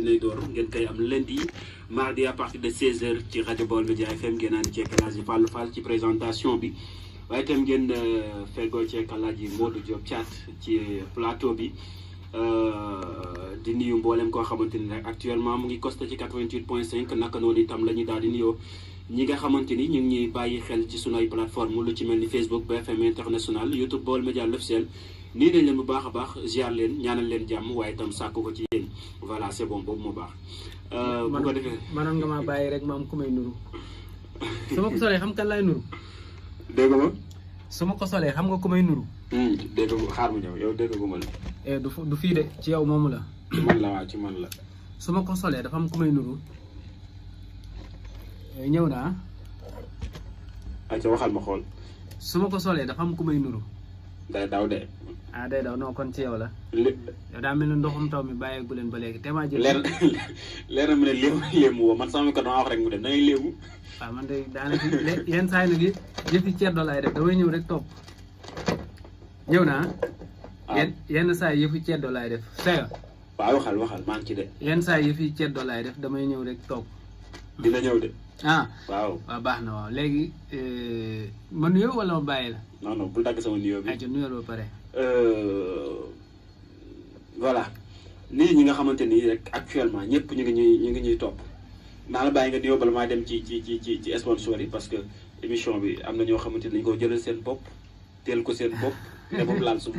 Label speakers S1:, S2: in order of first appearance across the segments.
S1: lay door ngeen koy am lundi mardi à partir de 16h ci rajo Baol Média FM ngeen naan ceeg El Hadji Fallou Fall ci présentation bi waaye itam ngeen feggoo ceeg El Hadji Modou Diop Thiat ci plateau bi di nuyu mboolem koo xamante ni rek actuellement mu ngi costé ci 88.5 naka noonu itam la ñuy daal di nuyoo ñi nga xamante ni ñu ngi ñuy bàyyi xel ci sunu ay plateforme lu ci mel ni Facebook BFM International YouTube Baol Média l'officiel nii nañ leen bu baax a baax ziar leen ñaanal leen jàmm waaye itam sàkku ko ci yéen voilà c'est bon boobu moo baax. bu ko defee
S2: maanaam nga maa bàyyi rek ma am ku may nuru su ma ko solee xam kan laay nuru.
S1: dégg nga ma.
S2: su ma ko solee xam nga ku may nuru.
S1: dégg nga xaar mu ñëw yow dégg nga ma la.
S2: du fii de ci yow moomu la.
S1: ci man la waaw ci man la.
S2: su ma ko solee dafa am ku may nuru ñëw naa.
S1: ayca waxal ma xool.
S2: su ma ko solee dafa am ku may nuru.
S1: day daw de.
S2: ah day daw non kon ci yow la. yow daa mel ne ndoxum taw mi bàyyeegu leen ba léegi te maa jël.
S1: leer na mu ne léemu woo man sama ko dama wax rek mu dem da ngay léemu.
S2: waaw man de daanaka yenn saa yi nag yëfi ceddo laay def damay ñëw rek topp. ñëw naa. yenn saa yi yëfi ceddo laay def seyo.
S1: waaw waxal maa ngi ci de.
S2: yenn saa yi yëfi ceddo laay def damay ñëw rek topp.
S1: dina ñëw de.
S2: waaw baax na waaw léegi ma nuyoo wala ma bàyyi la.
S1: non bul dagg sama nuyoo bi.
S2: ayca nuyoo ba pare.
S1: voilà nit ñi nga xamante ni rek actuellement ñëpp ñu ngi ñuy topp naa la bàyyi nga nuyoo bala maa dem ci sponsor yi parce que émission bi am na ñoo xamante ni dañu ko jëlal seen bopp teel ko seen bopp ne ba mu laal suuf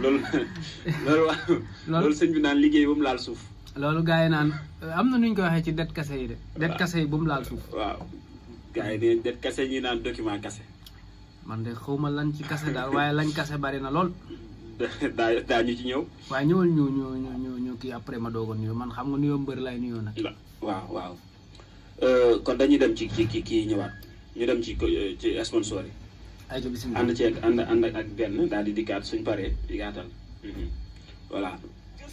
S1: loolu sëñ bi naan liggéey ba mu laal suuf.
S2: loolu gars yi naan am na nu ñu ko waxee ci det kase yi de. det kase yi bu mu laal suuf.
S1: waaw gars yi de det kase ñi naan document kase.
S2: man de xawma lan ci kase daal waaye lañ kase bari na lool.
S1: daa ñu ci ñëw.
S2: waaye ñëwal ñu kii après ma doog a nuyoo man xam nga nuyoo mbër lay nuyoo nag.
S1: waaw kon dañuy dem ci kii ñëwaat ñu dem ci sponsor yi.
S2: ayca bisimilah
S1: ànd ak benn daal di dikkaat suñ paree di gàttal voilà.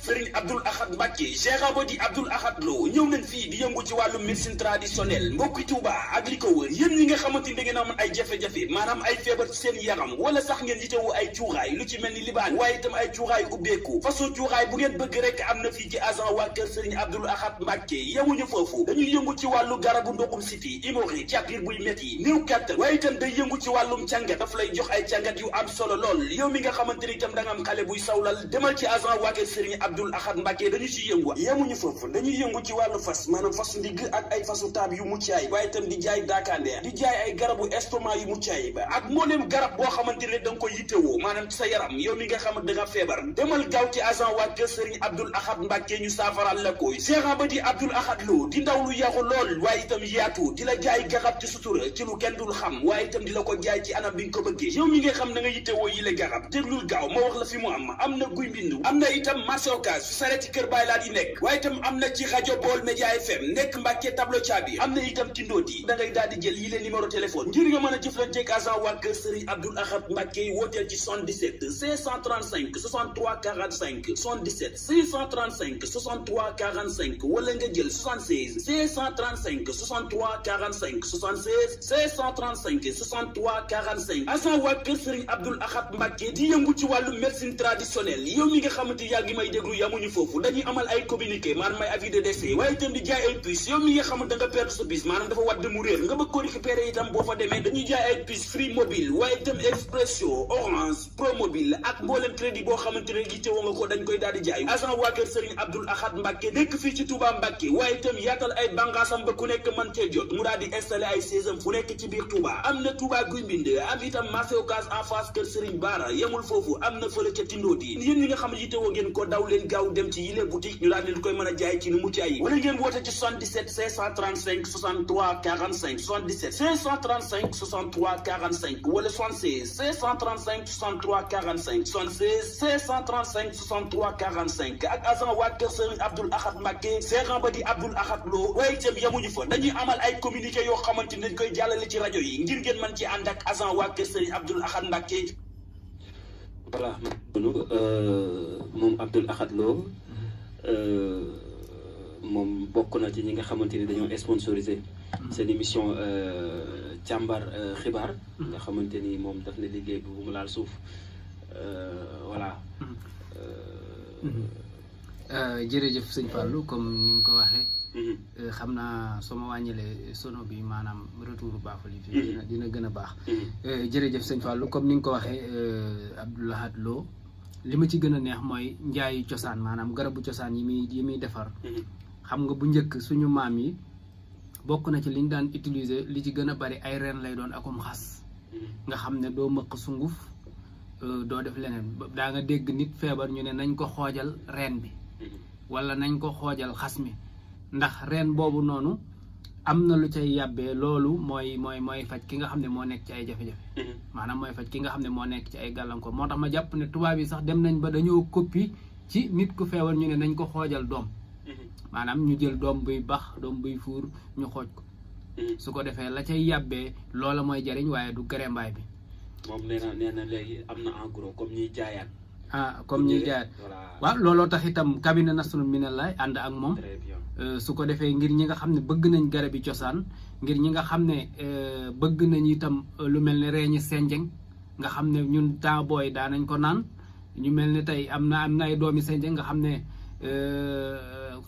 S3: Serigne Abdoul Ahad Mbacké gérant ba di Abdoul Ahad Lo ñëw nañ fii di yëngu ci wàllu médecine traditionnelle mbokki Touba ak li ko wër yéen ñi nga xamante ni da ngeen am ay jafe-jafe maanaam ay feebar ci seen yaram wala sax ngeen yitewoo ay cuuraay lu ci mel ni libaan waaye itam ay cuuraay ubbeeku façon cuuraay bu ngeen bëgg rek am na fii ci agent waa kër Serigne Abdoul Ahad Mbacké yemuñu foofu dañuy yëngu ci wàllu garabu ndoxum siti hémorroïde càppir buy métti néew kàttan waaye itam day yëngu ci wàllum càngat daf lay jox ay càngat yu am solo lool yow mi nga xamante ni itam da nga am xale buy sawlal demal ci agent waa kër Serigne Abdoul Ahad Mbacké dañu ci yëngu yemuñu foofu dañuy yëngu ci wàllu fas maanaam fasu ndigg ak ay fasu taab yu muccaay waaye itam di jaay daakaandeer di jaay ay garabu estomac yu muccaay ba ak mbooleem garab boo xamante ne da nga koy yittewoo maanaam ci sa yaram yow mi nga xamante da nga feebar demal gaaw ci agent waa kër Serigne Abdoul Ahad Mbacké ñu saafaral la koy gérant ba di Abdoul Ahad Lo di ndaw lu yaxu lool waaye itam yaatu di la jaay garab ci sutura ci lu kenn dul xam waaye itam di la ko jaay ci anam bi nga ko bëggee yow mi nga xam na nga yittewoo yi la garab déglul gaaw ma wax la fi mu am na guy mbindu am na itam marché Ocass su sareti kër Baay laa di nekk waaye itam am na ci rajo Baol Média FM nekk Mbacké tableau caabi am na itam ci ndóoti da ngay daal di jël yi leen numéro téléphone ngir nga mën a jëflanteeg agent waa kër Serigne Abdoul Ahad Mbacké wooteel ci 77 535 63 45 77 635 63 45 wala nga jël 76 535 63 45 76 535 63 45 agent waa kër Serigne Abdoul Ahad Mbacké di yëngu ci wàllu médecine traditionnelle yow mi nga xamante yaa ngi may déglu yamuñu foofu dañuy amal ay communiqué maanaam ay avis de décès waaye itam di jaay ay puces yow mi nga xamante da nga perdre sa puce maanaam dafa wadd mu réer nga bëgg ko récupérer itam boo fa demee dañuy jaay ay puces Free Mobile waaye itam Expresso Orange Pro Mobile ak mboolem crédit boo xamante ne yittewoo nga ko dañ koy daal di jaay agent waa kër Serigne Abdoul Ahad Mbacké nekk fii ci Touba Mbacké waaye itam yaatal ay bànqaasam ba ku nekk mën cee jot mu daal di installé ay saisam fu nekk ci biir Touba am na Touba Guy Mbind am itam marché Ocass en face kër Serigne Bara yemul foofu am na fële ca Tindodi yéen ñi nga xam ne yittewoo ngeen ko daw leen gaaw dem ci yile boutique ñu daal leen koy mën a jaay ci nu mucc ayib wala ngeen woote ci 77 535 63 45 77 535 63 45 wala 76 535 63 45 76 535 63 45 ak agent waa kër Serigne Abdoul Ahad Mbacké gérant ba di Abdoul Ahad Lo waaye itam yamuñu fa dañuy amal ay communiqué yoo xamante ni dañ koy jàllale ci rajo yi ngir ngeen mën ci ànd ak agent waa kër Serigne Abdoul Ahad Mbacké.
S1: voilà moom Abdoul Ahad Lo moom bokk na ci ñi nga xamante ni dañoo sponsorisé seen émission càmbar xibaar nga xamante ni moom daf na liggéey bu mu laal suuf voilà.
S2: jërëjëf sëñ Fallou comme ni nga ko waxee xam naa soo ma wàññilee sono bi maanaam retour Bafali fi dina gën a baax. jërëjëf sëñ Fallou comme ni nga ko waxee Abdou Lahad Lo li ma ci gën a neex mooy njaayu cosaan maanaam garabu cosaan yi muy defar. xam nga bu njëkk suñu maam yi bokk na ci liñ daan utiliser li ci gën a bari ay reen lay doon akum xas. nga xam ne doo mëq sunguf doo def leneen daa nga dégg nit feebar ñu ne nañ ko xoojal reen bi. wala nañ ko xoojal xas mi ndax reen boobu noonu am na lu cay yàbbee loolu mooy faj ki nga xam ne moo nekk ci ay jafe-jafe. maanaam mooy faj ki nga xam ne moo nekk ci ay gàllankoor moo tax ma jàpp ne tubaab yi sax dem nañ ba dañoo koppi ci nit ku feebar ñu ne nañ ko xoojal doom. maanaam ñu jël doom buy bax doom buy fuur ñu xooj ko. su ko defee la cay yàbbee loola mooy jariñ waaye du gërëmbaay bi.
S1: moom nee na léegi am na en gros comme ñuy jaayaat.
S2: comme ñuy jaayaat waaw looloo tax itam cabinet Nasrul Minallah ànd ak moom. su ko defee ngir ñi nga xam ne bëgg nañ garabi cosaan ngir ñi nga xam ne bëgg nañ itam lu mel ne reeñi senjeng nga xam ne ñun temps booy daanañ ko naan ñu mel ne tey am na ay doomi senjeng nga xam ne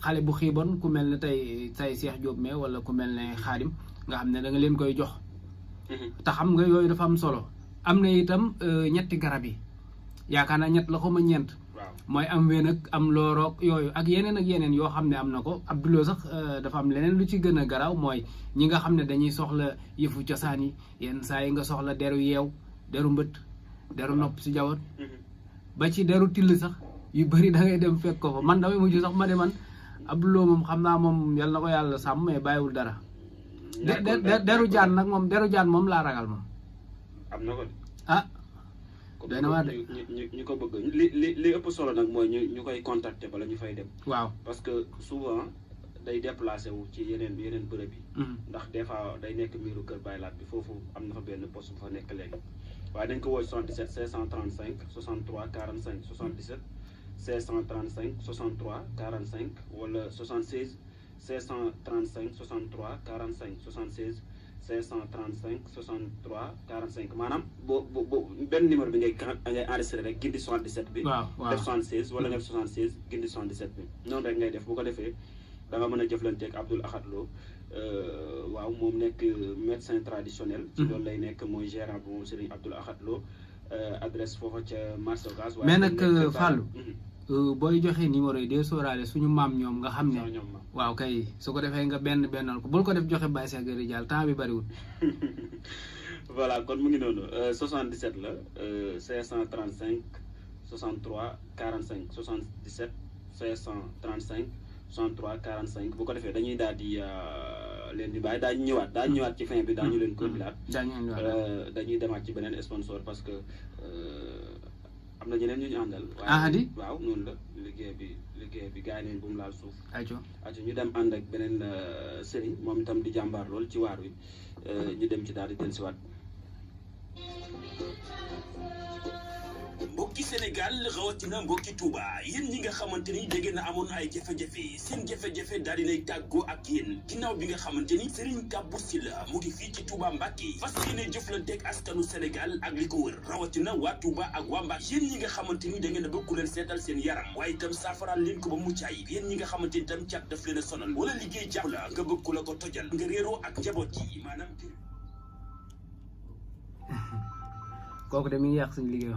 S2: xale bu xiibon ku mel ne tey Cheikh Diop mais wala ku mel ne Xaadim nga xam ne da nga leen koy jox. te xam nga yooyu dafa am solo am na itam ñetti garab yi yaakaar naa ñett la ko ma ñeent. mooy am ween ak am looroog yooyu ak yeneen yoo xam ne am na ko Abdou sax dafa am leneen lu ci gën a garaaw mooy ñi nga xam ne dañuy soxla yëfu cosaan yi yenn saa yi nga soxla deru yeew deru mbët deru nopp si jawat ba ci deru till sax yu bëri da ngay dem fekk ko fa man damay mujj sax ma de man Abdou moom xam naa moom yal na ko yàlla sàmm mais bàyyiwul dara. deru jaan nag moom deru jaan moom laa ragal moom.
S1: am na ko
S2: doy na waar de
S1: ñu ko bëgg li ëpp solo nag mooy ñu koy contacter bala ñu fay dem.
S2: waaw
S1: parce que souvent day déplacé wu ci yeneen bërëb yi. ndax des fois day nekk miiru kër Baylaat bi foofu am na fa benn poste bu fa nekk léegi waaye dañ ko woo 77 535 63 45 77 535 63 45 wala 76 535 63 45 76. 535 63 45 maanaam boo benn numéro bi ngay enregistré rek gindi 77 bi.
S2: waaw
S1: def 76 wala nga def 76 gindi 77 bi noonu rek ngay def bu ko defee da nga mën a jëflanteeg Abdou Lahad Lo waaw moom nekk médecin traditionnel. ci loolu lay nekk mooy gérant bi moom Serigne Abdou Lahad Lo adresse foofa ca marché Ocass.
S2: mais nag Fallou. booy joxe numéro yi dee sóoraale suñu maam ñoom nga xam ne. waaw kay su ko defee nga bennal ko bul ko def joxe Baye Cheikh Gari Dial temps bi bariwul.
S1: voilà kon mu ngi noonu 77 la 535 63 45 77 535 63 45 bu ko defee dañuy daal di leen di bàyyi daañu ñëwaat ci fin bi daañu leen ko indilaat. dañuy demaat ci beneen sponsor parce que. am na ñeneen ñu ñu àndal.
S2: di
S1: waaw noonu la liggéey bi gars yi nañ bu mu laal suuf.
S2: ayca
S1: ñu dem ànd ak beneen sëriñ moom itam di jàmbaar lool ci waar wi ñu dem ci daal di dellusiwaat.
S3: mbokki Sénégal rawatina mbokki Touba yéen ñi nga xamante ni da ngeen a amoon ay jafe-jafe seen jafe-jafe daal dinay tàggoo ak yéen ginnaaw bi nga xamante ni Serigne Kabou Sylla mu ngi fii ci Touba Mbacké fas yéene jëflanteeg askanu Sénégal ak li ko wër rawatina waa Touba ak waa Mbacké yéen ñi nga xamante ni da ngeen a bëgg ku leen seetal seen yaram waaye itam saafaraal leen ko ba mucc ayib yéen ñi nga xamante ni itam cat daf leen a sonal wala liggéey jàpp la nga bëgg ku la ko tojal nga réeroo ak njaboot yi maanaam
S2: kooku de mi ngi yàq suñu liggéey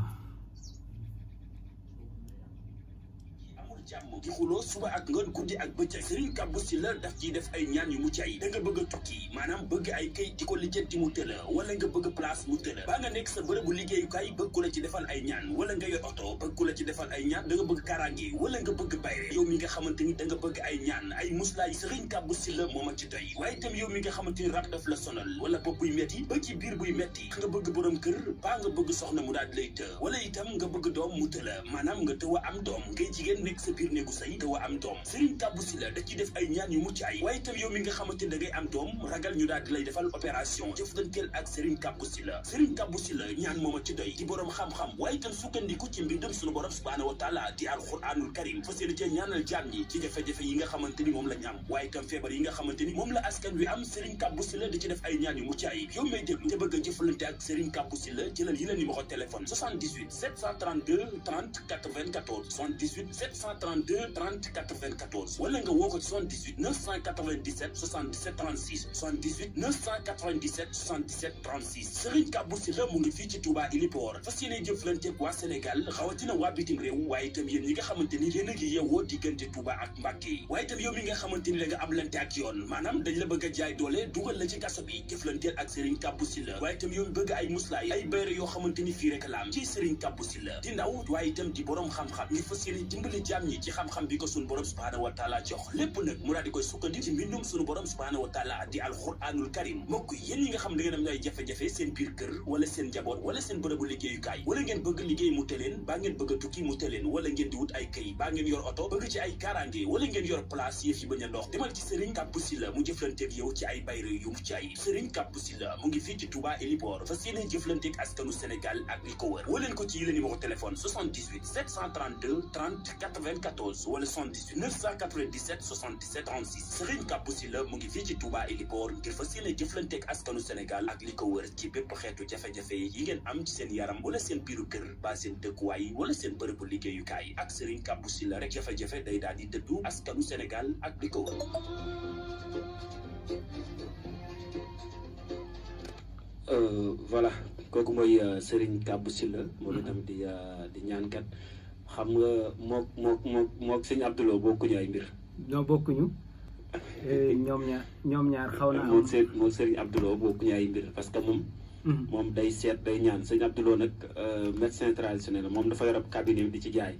S3: jàmm di xuloo suba ak ngoon guddi ak bëccëg Serigne Kabou Sylla daf ciy def ay ñaan yu mucc ayib da nga bëgg a tukki maanaam bëgg ay kayit di ko lijjanti mu tëla wala nga bëgg place mu tëla baa nga nekk sa bërëbu liggéeyukaay bëgg ku la ci defal ay ñaan wala nga yor oto bëgg ku la ci defal ay ñaan da nga bëgg kaaraange wala nga bëgg bayre yow mi nga xamante ni da nga bëgg ay ñaan ay muslaay Serigne Kabou Sylla moo ma ci doy waaye itam yow mi nga xamante ni rab daf la sonal wala bopp buy metti ba ci biir buy metti nga bëgg borom kër baa nga bëgg soxna mu daal di lay të wala itam nga bëgg doom mu tëla maanaam nga tëw a am doom ngay jigéen nekk sa biir néegu sëy am doom Serigne Kabou Sylla da ciy def ay ñaan yu mucc ay waaye itam yow mi nga xamante ne da ngay am doom ragal ñu daal di lay defal opération jëflanteel ak Serigne Kabou Sylla Serigne Kabou Sylla ñaan mooma ci doy di borom xam-xam waaye itam sukkandiku ci mbindam sunu borom subhanahu wa taala di alquranul karim fas yéene cee ñaanal jaam ñi ci jafe-jafe yi nga xamante ni moom lañ am waaye itam feebar yi nga xamante ni moom la askan wi am Serigne Kabou Sylla da ci def ay ñaan yu mucc ay yow may déglu te bëgg a jëflante ak Serigne Kabou Sylla jëlal yi la numéro téléphone 78 732 30 94 78 732 732 30 94 wala nga woo ko 78 997 77 36 78 997 77 36 Serigne Kabou Sylla mu ngi fii ci Touba Ilipor fas yéene jëflanteeg waa Sénégal rawatina waa bitim réew waaye itam yéen ñi nga xamante ni yéen a ngi yeewoo diggante Touba ak Mbacké waaye itam yow mi nga xamante ni da nga am lante ak yoon maanaam dañ la bëgg a jaay doole dugal la ci kaso bi jëflanteel ak Serigne Kabou Sylla waaye itam yow mi bëgg ay muslaay ay bayre yoo xamante ni fii rek la am ci Serigne Kabou Sylla di ndaw waaye itam di borom xam-xam ngir fas yéene dimbali jaam ñi ci xam-xam bi ko sunu borom subhanahu wa taala jox lépp nag mu daal di koy sukkandi ci mbindum sunu borom subhanahu wa taala di alquranul karim mbokk yéen ñi nga xam da ngeen am ay jafe-jafe seen biir kër wala seen njaboot wala seen bërëbu liggéeyukaay wala ngeen bëgg liggéey mu teleen baa ngeen bëgg a tukki mu teleen wala ngeen di wut ay këy baa ngeen yor oto bëgg ci ay kaaraange wala ngeen yor place yëf yi bañ a ndox demal ci Serigne Kabou Sylla mu jëflanteeg yow ci ay bayre yu mucc ayib Serigne Kabou Sylla mu ngi fii ci Touba Ilipor fas yéene jëflanteeg askanu Sénégal ak li ko wër woo leen ko ci yile numéro téléphone 78 732 30 94 wala 78 997 77 36 Serigne Kabou Sylla mu ngi fii ci Touba Ilipor ngir fas yéene jëflanteeg askanu Sénégal ak li ko wër ci bépp xeetu jafe-jafe yi ngeen am ci seen yaram wala seen biiru kër ba seen dëkkuwaay wala seen bërëbu liggéeyukaay ak Serigne Kabou Sylla rek jafe-jafe day daal di dëddu askanu Sénégal ak li ko wër.
S1: Voilà kooku mooy Serigne Kabou Sylla moom itam di ñaankat xam nga mook sëñ Abdoulaye bokkuñu ay mbir.
S2: ñoo bokkuñu ñoom ñaar xaw na am.
S1: moom Serigne Abdoulaye bokkuñu ay mbir parce que moom day seet day ñaan sëñ Abdoulaye nag médecin traditionnel la moom dafa yor ab cabinet di ci jaay.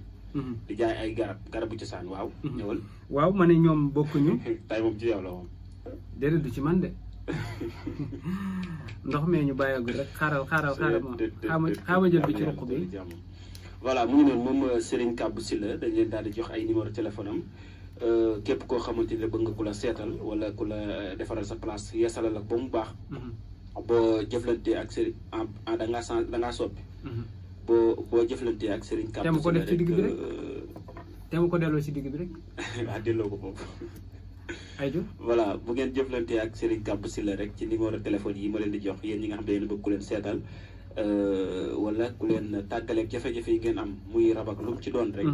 S1: di jaay ay garabu cosaan waaw. ñëwal
S2: waaw ma ne ñoom bokkuñu.
S1: tey moom ci yow la moom.
S2: déedéet du ci man de ndox mee ñu bàyyagul rek xaaral ma xaama jël bi ci ruq bi.
S1: voilà mu ngi noonu moom Serigne Kabou Sylla dañ leen daal di jox ay numéro téléphone am képp koo xamante ne bëgg nga ku la seetal wala ku la defaral sa place yeesalal ak ba mu baax. boo jëflantee ak Serigne da ngaa soppi. boo jëflantee ak Serigne Kabou Sylla
S2: te mu ko def ci digg bi rek te mu ko delloo ci digg bi rek.
S1: waaw delloo ko foofu.
S2: ayju
S1: voilà bu ngeen jëflantee ak Serigne Kabou Sylla rek ci numéro téléphone yi ma leen di jox yéen ñi nga xam ne yéen bëgg ku leen seetal wala ku leen tàggaleeg jafe-jafe yi ngeen am muy rab ak lu mu ci doon rek.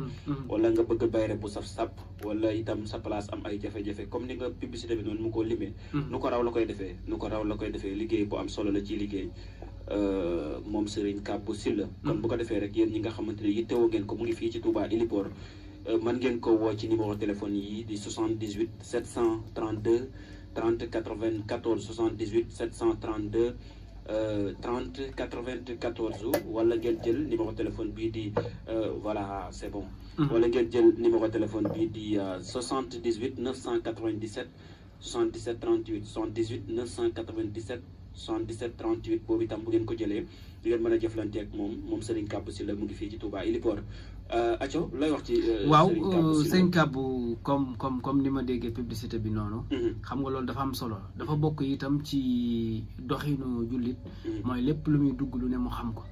S1: wala nga bëgg bayre bu saf sap wala itam sa place am ay jafe-jafe comme ni nga publicité bi noonu mu ko limee. nu ko raw la koy defee liggéey bu am solo la ci liggéey moom Serigne Kabou Sylla. kon bu ko defee rek yéen ñi nga xamante ne yittewoo ngeen ko mu ngi fii ci Touba Ilipor. mën ngeen ko woo ci numéro téléphone yi di 78 732 30 94 78 732 30 94 wala ngeen jël numéro téléphone bii di voilà c'est bon. wala ngeen jël numéro téléphone bii di 78 997 77 38 78 997 77 38 boobu itam bu ngeen ko jëlee di ngeen mën a jëflante ak moom Serigne Kabou Sylla mu ngi fii ci Touba Ilipor. Aco looy wax ci.
S2: waaw sëñ Kabou comme ni ma déggee publicité bi noonu. xam nga loolu dafa am solo dafa bokk itam ci doxinu jullit. mooy lépp lu muy dugg lu ne mu xam ko.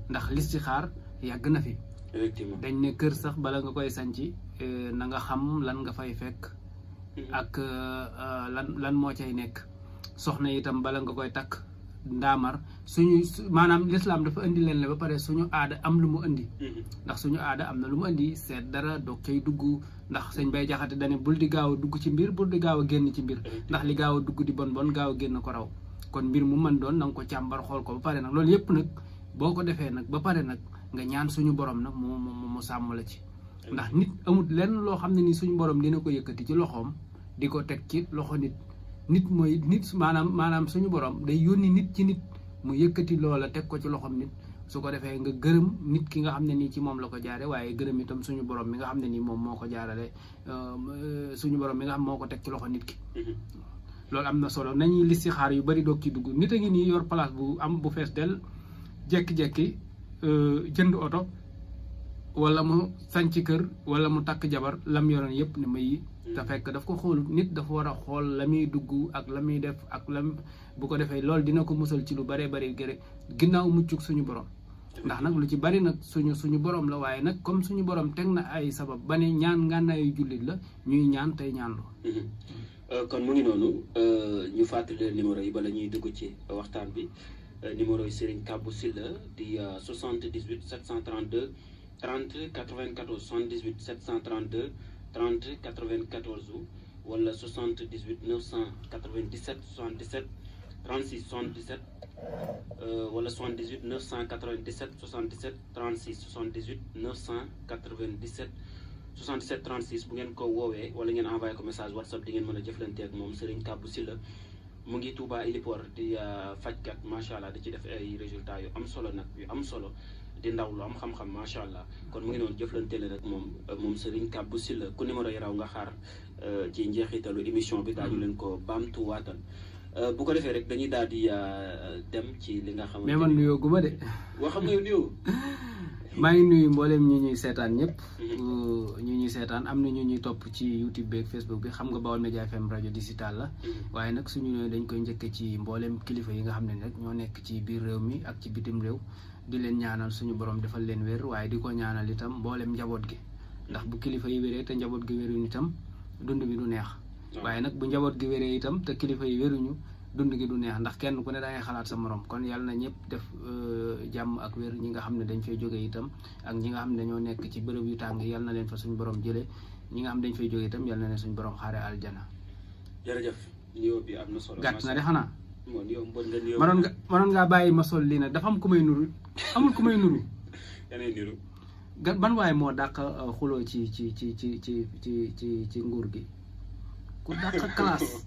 S2: ndax listixaar yàgg na fi.
S1: effectivement
S2: dañ ne kër sax bala nga koy sanci na nga xam lan nga fay fekk. ak lan moo cay nekk. soxna itam bala nga koy takk ndaamar maanaam lislaam dafa indi leen la ba pare suñu aada am lu mu indi. ndax suñu aada am na lu mu indi seet dara doog cay dugg ndax sëñ Bay Jaxate dane bul di gaaw a dugg ci mbir bul di gaaw a génn ci mbir ndax li gaaw a dugg di bon gaaw a génn ko raw kon mbir mu mën doon na nga ko càmbar xool ko ba pare nag loolu yëpp nag boo ko defee nag ba pare nag nga ñaan suñu borom nag mu sàmm la ci. ndax nit amut lenn loo xam ne ni suñu borom dina ko yëkkati ci loxoom di ko teg ci loxo nit mooy nit maanaam suñu borom day yónni nit ci nit mu yëkkati loola teg ko ci loxoom nit su ko defee nga gërëm nit ki nga xam ne nii ci moom la ko jaare waaye gërëm itam suñu borom mi nga xam ne nii moom moo ko jaarale suñu borom mi nga xam moo ko teg ci loxo nit ki. loolu am na solo nañuy listixaar yu bari doog ci dugg nit a ngi nii yor place bu fees del jekki-jekki jënd oto wala mu sanc kër wala mu takk jabar lam yoroon yëpp ne may te fekk daf ko xool nit dafa war a xool la muy dugg ak la muy def ak lam bu ko defee loolu dina ko musal ci lu baree bari gërë ginnaaw muccug suñu borom ndax nag lu ci bari nag suñu borom la waaye nag comme suñu borom teg na ay sabab ba ne ñaan ngànnaayu jullit la ñuy ñaan tey ñaanlu.
S1: kon mu ngi noonu ñu fàttali numéro yi bala ñuy dugg ci waxtaan bi numéro yi Serigne Kabou Sylla di 78 732 30 94 78 732 30 94 wala 78 997 77 36 77 wala 78 997 77 36 78 997 77 36 bu ngeen ko woowee wala ngeen envoyé ko message WhatsApp di ngeen mën a jëflante ak moom Serigne Kabou Sylla mu ngi Touba Héliport di fajkat macha allah di ci def ay résultats yu am solo nag yu am solo di ndaw lu am xam-xam macha allah kon mu ngi noonu jëflante leen ak moom Serigne Kabou Sylla ku numéro yi raw nga xaar ci njeexitalu émission bi daañu leen ko baamtuwaatal bu ko defee rek dañuy daal di dem ci li nga xamante
S2: mais man nuyoo guma de.
S1: waa xam nga nuyoo.
S2: maa ngi nuyu mboolem ñu ñuy seetaan ñëpp. ñu ñuy seetaan am na ñu ñuy topp ci YouTube beeg Facebook bi xam nga Baol Média FM rajo digital la. waaye nag suñu ñëwee dañ koy njëkkee ci mboolem kilifa yi nga xam ne rek ñoo nekk ci biir réew mi ak ci bitim réew di leen ñaanal suñu borom defal leen wér waaye di ko ñaanal itam mboolem njaboot gi ndax bu kilifa yi wéree te njaboot gi wéruñu itam dund bi du neex. waaye nag bu njaboot gi wéree itam te kilifa yi wéruñu dund gi du neex ndax kenn ku ne dangay xalaat sa morom kon yàlla na ñëpp def jàmm ak wér ñi nga xam ne dañ fay jógee itam ak ñi nga xam ne dañoo nekk ci bërëb yu tàng yàlla na leen fa suñu borom jëlee ñi nga xam dañ fay jógee itam yàlla na leen suñu borom xaare aljana.
S1: jërëjëf nuyoo bi am na solo.
S2: gàtt na de xanaa.
S1: manoon
S2: manoon ngaa bàyyi ma sol lii nag dafa am ku may nuru amul ku may nuru.
S1: yeneen niru.
S2: ban waaye moo dàq xuloo ci nguur gi. ku dàq classe.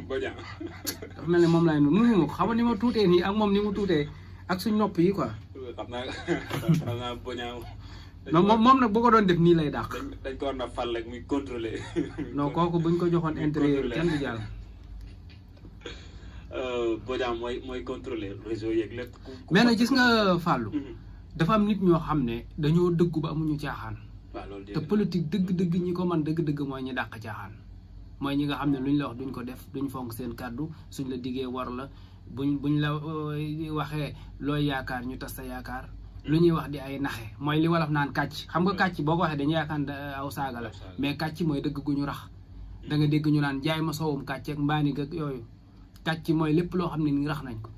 S1: Bodian.
S2: dafa mel ne moom laay nuyu ma ko xam nga ni ma tuutee nii ak moom ni mu tuutee ak suñ nopp yi quoi.
S1: xam naa Bodian.
S2: moom nag boo ko doon def nii lay dàq.
S1: dañ ko war na fal rek muy contrôler.
S2: non kooku buñ ko joxoon intérieur kenn du jàll.
S1: Bodian mooy contrôler réseau yeeg lépp.
S2: mais nag gis nga Fallou. dafa am nit ñoo xam ne dañoo dëggu ba amuñu caaxaan.
S1: waaw loolu
S2: te politique dëgg-dëgg ñi ko man dëgg-dëgg mooy ñi dàq caaxaan. mooy ñi nga xam ne luñ la wax duñ ko def duñ fonk seen kàddu suñ la diggee war la buñ la waxee looy yaakaar ñu tas sa yaakaar lu ñuy wax di ay naxe mooy li wolof naan kàcc xam nga kàcc boo ko waxee dañuy yaakaar aw saaga la mais kàcc mooy dëgg gu ñu rax da nga dégg ñu naan jaay ma soowum kàcc ak mbaani gag yooyu kàcc mooy lépp loo xam ne ni rax nañ ko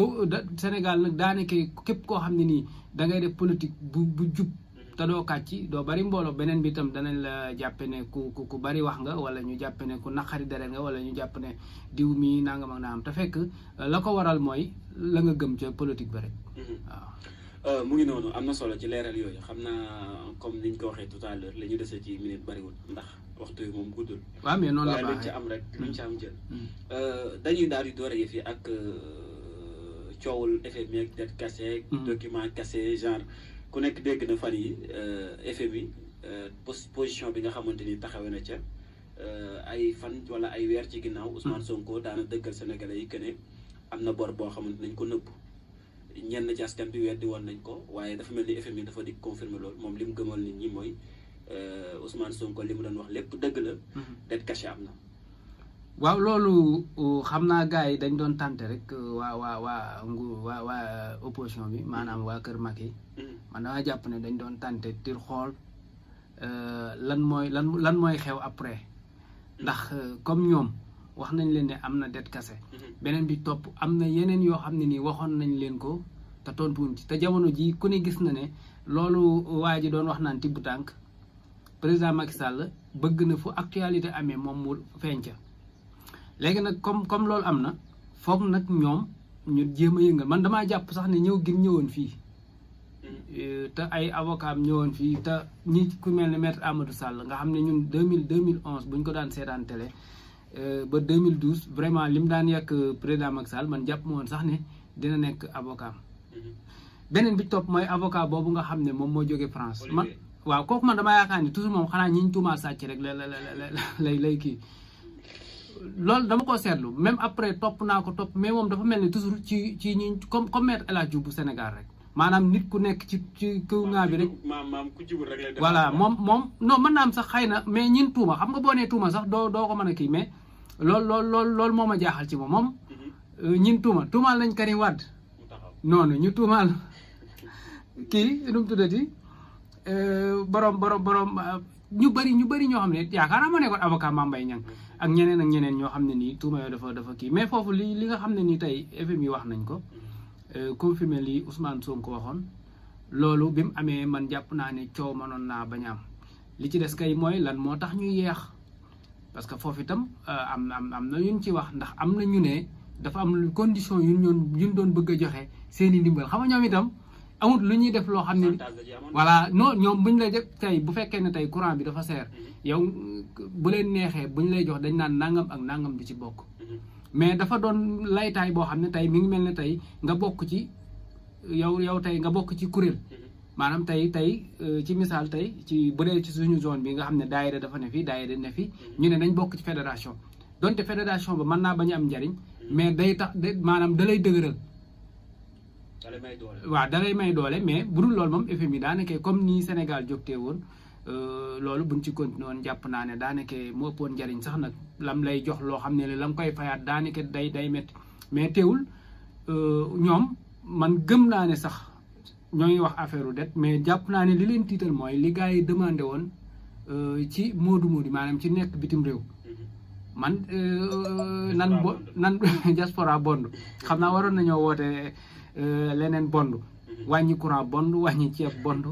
S2: waaw Sénégal nag daanaka képp koo xam ne nii da ngay def politique bu jub te doo kàcc doo bari mbooloo beneen bi itam danañ la jàppe ne ku bari wax nga wala ñu jàppe ne ku naqari deret nga wala ñu jàpp ne diw mi nangam ak naam te fekk la ko waral mooy la nga gëm ca politique ba rek
S1: waaw. mu ngi noonu am na solo ci leeral yooyu xam naa comme niñ ko waxee tout à l'heure la ñu dese ci minute bariwul ndax waxtu yi moom guddul.
S2: waaw mais noonu la
S1: luñ ci am rek luñ ci am jël. dañuy daal di door a yëf yi ak coowul FMI ak dette cassée. document cassé genre. ku nekk dégg na fan yi FMI position bi nga xamante ni taxawee na ca ay fan wala ay weer ci ginnaaw Ousmane Sonko daana dëggal Sénégalais yi que ne am na bor boo xamante nañ ko nëbb ñenn ci askan bi weddi woon nañ ko waaye dafa mel ni FMI dafa di confirmer loolu moom li mu gëmal nit ñi mooy Ousmane Sonko li mu doon wax lépp dëgg la. dette cachée am na.
S2: waaw loolu xam naa gars yi dañ doon tànte rek waa opposition bi maanaam waa Kër Macky man dama jàpp ne dañ doon tànte tir xool lan mooy xew après ndax comme ñoom wax nañ leen ne am na dette cassée beneen bi topp am na yeneen yoo xam ne nii waxoon nañ leen ko te tontuwuñ ci te jamono ji ku ne gis na ne loolu waa ji doon wax naan tibb tànk président Macky Sall bëgg na fu actualité amee moom mu feeñ ca léegi nag comme loolu am na foog nag ñoom ñu jéem a yëngal man damaa jàpp sax ne ñëw gin ñëwoon fii te ay avocat am ñëwoon fii te ñi ku mel ne maître Amadou Sall nga xam ne ñun 2011 bu ñu ko daan seetaan télé ba 2012 vraiment li mu daan yàq président Macky Sall man jàpp ma woon sax ne dina nekk avocat am beneen bi topp mooy avocat boobu nga xam ne moom moo jóge France man waaw kooku man damaa yaakaar ni toujours moom xanaa ñi ñu tuumaal sàcc rek lay kii loolu dama ko seetlu même après topp naa ko topp mais moom dafa mel ni toujours ci ñi comme maître El Hadj Diouf bu Sénégal rek maanaam nit ku nekk ci kaw ngaa bi rek.
S1: maam ku jubul rek lay def.
S2: voilà moom non mën naa am sax xëy na mais ñin tuuma xam nga boo nee tuuma sax doo ko mën a kii mais loolu moo ma jaaxal ci moom ñin tuumaal nañ Karim Wade. noonu ñu tuumaal kii nu mu tuddati borom ñu bëri ñoo xam ne yaakaar naa ma nekkoon avocat Mame Mbaye Niang ak ñeneen ñoo xam ne nii tuuma yooyu dafa kii mais foofu li nga xam ne nii tey FMI wax nañ ko confirmé li Ousmane Sonko waxoon loolu bi mu amee man jàpp naa ne coow mënoon naa bañ a am li ci des kay mooy lan moo tax ñuy yeex parce que foofu itam am na yuñ ci wax ndax am na ñu ne dafa am condition yuñ doon bëgg a joxe seeni ndimbal xam nga ñoom itam amut lu ñuy def loo xam ne voilà non ñoom buñ la def tey bu fekkee ne tey courant bi dafa seer yow bu leen neexee buñ lay jox dañ naan nangam ak nangam bi ci bokk mais dafa doon laytaay boo xam ne tey mi ngi mel ne tey nga bokk ci yow tey nga bokk ci kuréel maanaam tey ci misaal tey ci bu dee ci suñu zone bi nga xam ne daayira dafa ne fi daayira ne fi ñu ne nañ bokk ci fédération donte fédération ba mën naa bañ a am njariñ mais day tax maanaam da lay dëgëral waaw da lay may doole mais bu dul loolu moom FMI daanaka comme ni Sénégal jógtee woon loolu buñ ci continué woon jàpp naa ne daanaka mu ëppoon njariñ sax nag lam lay jox loo xam ne la nga koy fayaat daanaka day métti mais teewul ñoom man gëm naa ne sax ñooy wax affaire u det mais jàpp naa ne li leen tiital mooy li gars yi demandé woon ci moodu maanaam ci nekk bitim réew man nan diaspora bond xam naa waroon nañoo woote leneen bond wàññi courant bond wàññi ceeb bond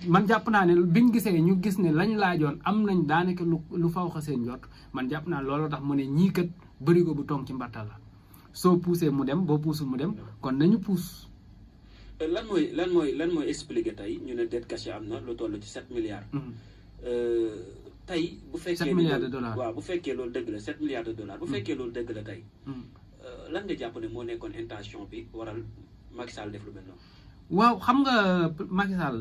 S2: man jàpp naa ne biñ gisee ñu gis ne lañ laajoon am nañ daanaka lu faw xa seen jot man jàpp naa looloo tax mu ne ñii kat bërigo bu tong ci mbarta la soo poussé mu dem boo poussé mu dem kon nañu pousse.
S1: lan mooy expliquer tey ñu ne dette cachée am na lu toll ci 7 milliards. tey bu fekkee
S2: 7 milliards de dollars
S1: waaw bu fekkee loolu dëgg la 7 milliards de dollars bu fekkee loolu dëgg la tey. lan nga jàpp ne moo nekkoon intention bi waral Macky Sall def lu mel noonu.
S2: waaw xam nga Macky Sall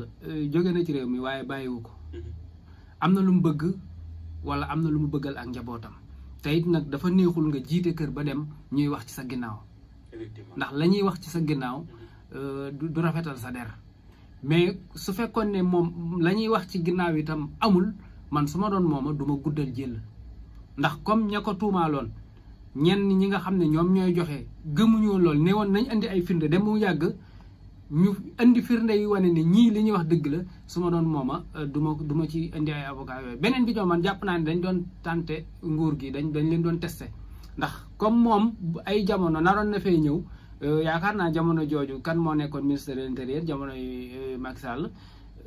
S2: jóge na ci réew mi waaye bàyyiwu ko am na lu mu bëgg wala am na lu mu bëggal ak njabootam te it nag dafa neexul nga jiite kër ba dem ñuy wax ci sa ginnaaw ndax la ñuy wax ci sa ginnaaw du rafetal sa der mais su fekkoon ne moom la ñuy wax ci ginnaaw itam amul man su ma doon mooma du ma guddal jël ndax comme ña ko tuumaaloon ñenn ñi nga xam ne ñoom ñooy joxe gëmuñu lool ne woon nañ andi ay firnde dem mu yàgg ñu indi firnde yi wane ne ñii li ñuy wax dëgg la su ma doon mooma du ma ci indi ay avocat yooyu beneen bi ñoom man jàpp naa ne dañ doon tenter nguur gi dañ leen doon testé ndax comme moom ay jamono naroon na fee ñëw yaakaar naa jamono jooju kan moo nekkoon ministre de l'intérieur jamono yi Macky Sall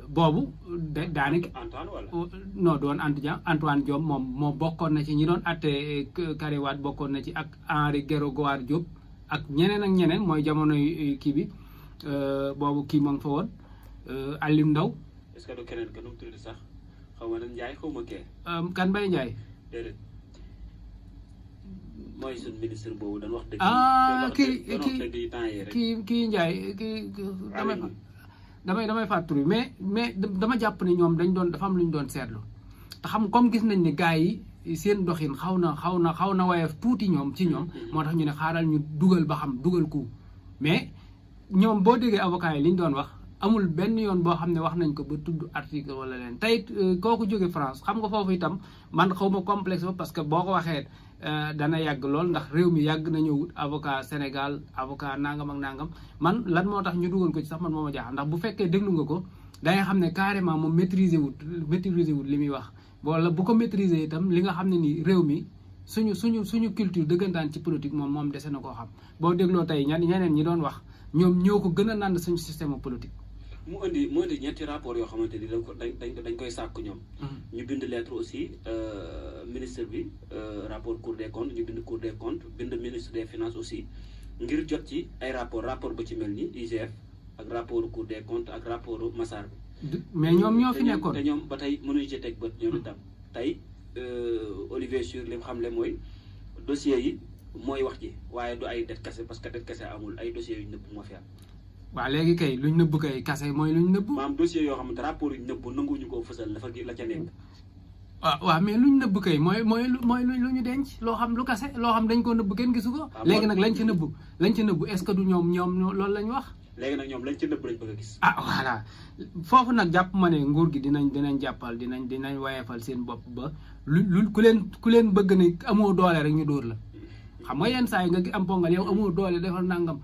S2: boobu daanaka non doon Antoine Diome moom moo bokkoon na ci ñi doon atte Karim Wade bokkoon na ci ak Henri Grégoire Diop ak ñeneen mooy jamono kii bi boobu kii moo ngi fa woon Aliou Ndao
S1: est-ce que du keneen ka nu mu tudd sax xaw ma ne Ndiaye xaw ma kee
S2: kan Mbaye Ndiaye
S1: déedéet mooy suñu ministre boobu dañ wax dëgg
S2: kii Ndiaye damay fàttali mais dama jàpp ne ñoom dafa am lu ñu doon seetlu te xam comme gis nañ ne gars yi seen doxin xaw na wayef tuuti ñoom ci ñoom moo tax ñu ne xaaral ñu dugal ba xam dugal ku mais ñoom boo déggee avocat yi li ñu doon wax amul benn yoon boo xam ne wax nañ ko ba tudd article wala leen tey kooku jóge France xam nga foofu itam man xaw ma complexe ba parce que boo ko waxee dana yàgg lool ndax réew mi yàgg nañoo wut avocat Sénégal avocat nangam ak nangam man lan moo tax ñu dugal ko ci sax man moo ma jaaxal ndax bu fekkee déglu nga ko dangay xam ne carrément moom maîtriser wut li muy wax wala bu ko maîtriser itam li nga xam ne ni réew mi suñu culture dëggantaan ci politique moom dese na koo xam boo dégloo tey ñeneen ñi doon wax ñoom ñoo ko gën a nand suñu système politique.
S1: mu indi ñetti rapport yoo xamante ni dañ koy sàkk ñoom. ñu bind lettre aussi ministre bi rapport cour des comptes ñu bind cour des comptes bind ministre des finances aussi ngir jot ci ay rapport ba ci mel ni IGF ak rapport cour des comptes ak rapport Massar bi.
S2: mais ñoom ñoo fi nekkoon
S1: te ñoom ba tey mënuñu ci teg bët ñoom itam tey Olivier Sur li mu xam le mooy dossiers yi mooy wax ji waaye du ay det kase parce que det kase amul ay dossiers yu nëbb moo fi am.
S2: waaw léegi kay luñ nëbb kay kase mooy luñ nëbb.
S1: maanaam dossiers yoo xamante rapport yu nëbb nanguwuñu koo fësal dafa la ca nekk.
S2: waaw mais luñ nëbb kay mooy lu ñu denc loo xam lu kase loo xam dañ koo nëbb kenn gisu ko. léegi nag lañ ci nëbb est-ce que du ñoom loolu lañ wax.
S1: léegi nag ñoom lañ ci nëbb lañ bëgg a gis.
S2: Voilà foofu nag jàpp ma ne nguur gi dinañ jàppal dinañ wayefal seen bopp ba lu ku leen bëgg ne amoo doole rek ñu dóor la xam nga yenn saa yi nga am pongal yow amoo doole defal nangam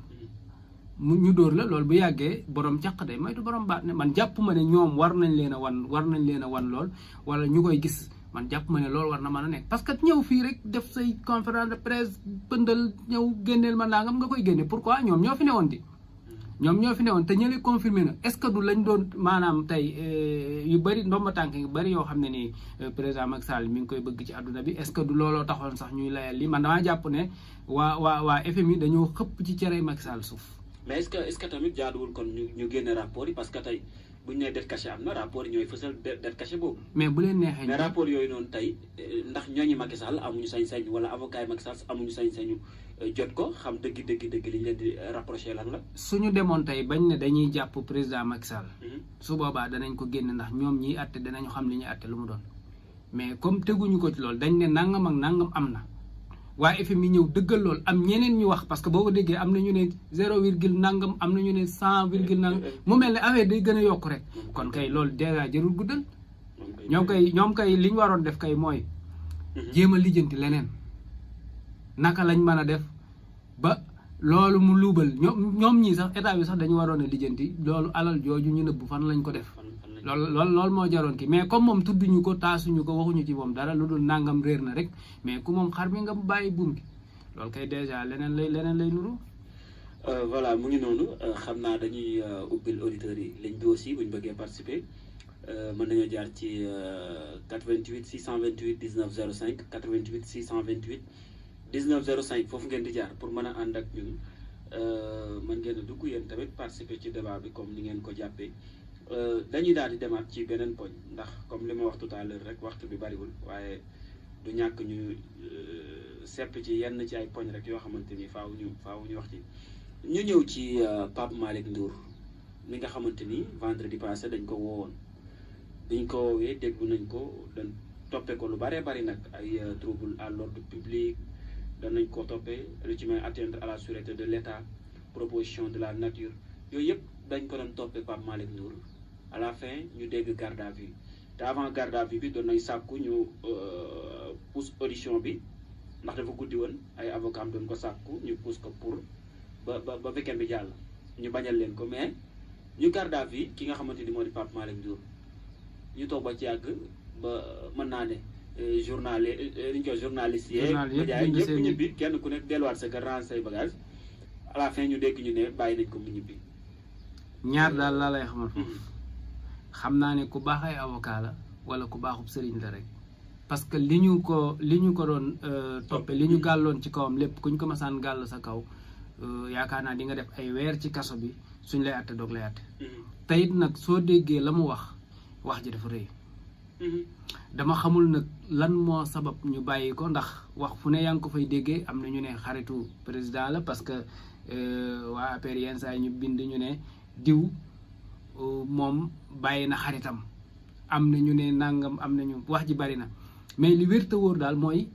S2: ñu dóor la loolu bu yàggee borom caq day moytu borom baat ne man jàpp ma ne ñoom war nañ leen a wan lool wala ñu koy gis man jàpp ma ne loolu war na mën a nekk parce que ñëw fii rek def say conférence de presse pëndal ñëw génneel ma nangam nga koy génne pourquoi ñoom ñoo fi newoon di ñoom ñoo fi newoon te ñële confirmé na est-ce que du lañ doon maanaam tey yu bëri ndomba tànk yu bëri yoo xam ne nii président Macky Sall mi ngi koy bëgg ci àdduna bi est-ce que du looloo taxoon sax ñuy layal li man damaa jàpp ne waa FMI dañoo xëpp ci cere Macky Sall suuf.
S1: mais est-ce que tamit jaaduwul kon ñu génne rapport yi parce que tey bu ñu nee dette cachée am na rapport yi ñooy fësal dette cachée boobu.
S2: mais bu leen neexee.
S1: mais rapport yooyu noonu tey ndax ñooñu Macky Sall amuñu sañ-sañ wala avocat yi Macky Sall amuñu sañ-sañu jot ko xam dëgg li ñu leen di rapproché lan la.
S2: suñu demoon tey bañ ne dañuy jàpp président Macky Sall. su boobaa danañ ko génne ndax ñoom ñiy àtte danañu xam li ñuy àtte lu mu doon mais comme teguñu ko ci loolu dañ ne nangam ak nangam am na. waaye FMI ñëw dëggal lool am ñeneen ñu wax parce que boo ko déggee am na ñu ne 0 nangam am na ñu ne 100 nangam mu mel ne affaire day gën a yokk rek kon kay loolu dèjà jarul guddal ñoom kay li ñu waroon def kay mooy jéem a lijjanti leneen naka lañ mën a def ba loolu mu luubal ñoom ñii sax état bi sax dañu waroon a lijjanti loolu alal jooju ñu nëbbu fan lañ ko def loolu moo jaroon ki mais comme moom tudduñu ko taasuñu ko waxuñu ci moom dara lu dul nangam réer na rek mais ku moom xar mi nga bàyyi buum gi loolu kay dèjà leneen lay nuru.
S1: voilà mu ngi noonu xam naa dañuy ubbil auditeurs yi ligne bi aussi buñ bëggee participer mën nañoo jaar ci 88 628 19 05 88 628 19 05 foofu ngeen di jaar pour mën a ànd ak ñun mën ngeen a dugg yéen tamit participer ci débat bi comme ni ngeen ko jàppee. dañuy daal di demaat ci beneen poñ ndax comme li ma wax tout à l'heure rek waxtu bi bariwul waaye du ñàkk ñu sepp ci yenn ci ay poñ rek yoo xamante ni faaw ñu wax ci ñu ñëw ci Pape Malick Ndour mi nga xamante ni vendredi passé dañ ko woowoon biñ ko woowee déglu nañ ko dañ toppee ko lu baree bari nag ay trouble à l'ordre public danañ ko toppee lu ci may atteindre à la sûreté de l'État proposition de la nature yooyu yëpp dañ ko doon toppee Pape Malick Ndour à la fin ñu dégg garde à vue te avant garde à vue bi doon nañ sàkku ñu pousse audition bi ndax dafa guddi woon ay avocat am doon ko sàkku ñu pousse ko pour ba weekend bi jàll ñu bañal leen ko mais ñu garde à vue ki nga xamante ni moo di Pape Malick Ndour ñu toog ba ci yàgg ba mën naa ne journaliste yeeg ñëpp ñibbi kenn ku nekk delluwaat sa kër ranger say bagage à la fin ñu dégg ñu ne bàyyi nañ ko mu ñibbi.
S2: ñaar daal laa lay xamal foofu xam naa ne ku baax ay avocat la wala ku baaxub sëriñ la rek parce que li ñu ko doon toppe li ñu gàlloon ci kawam lépp kuñ ko masaan gàll sa kaw yaakaar naa di nga def ay weer ci kaso bi suñ lay àtte doog lay àtte te it nag soo déggee la mu wax ji dafa rëy dama xamul nag lan moo sabab ñu bàyyi ko ndax wax fu ne yaa ngi ko fay déggee am na ñu ne xaritu président la parce que waa APR yenn saa yi ñu bind ñu ne diw moom bàyyi na xaritam am na ñu ne nangam am nañu wax ji bari na mais li wér te wóor daal mooy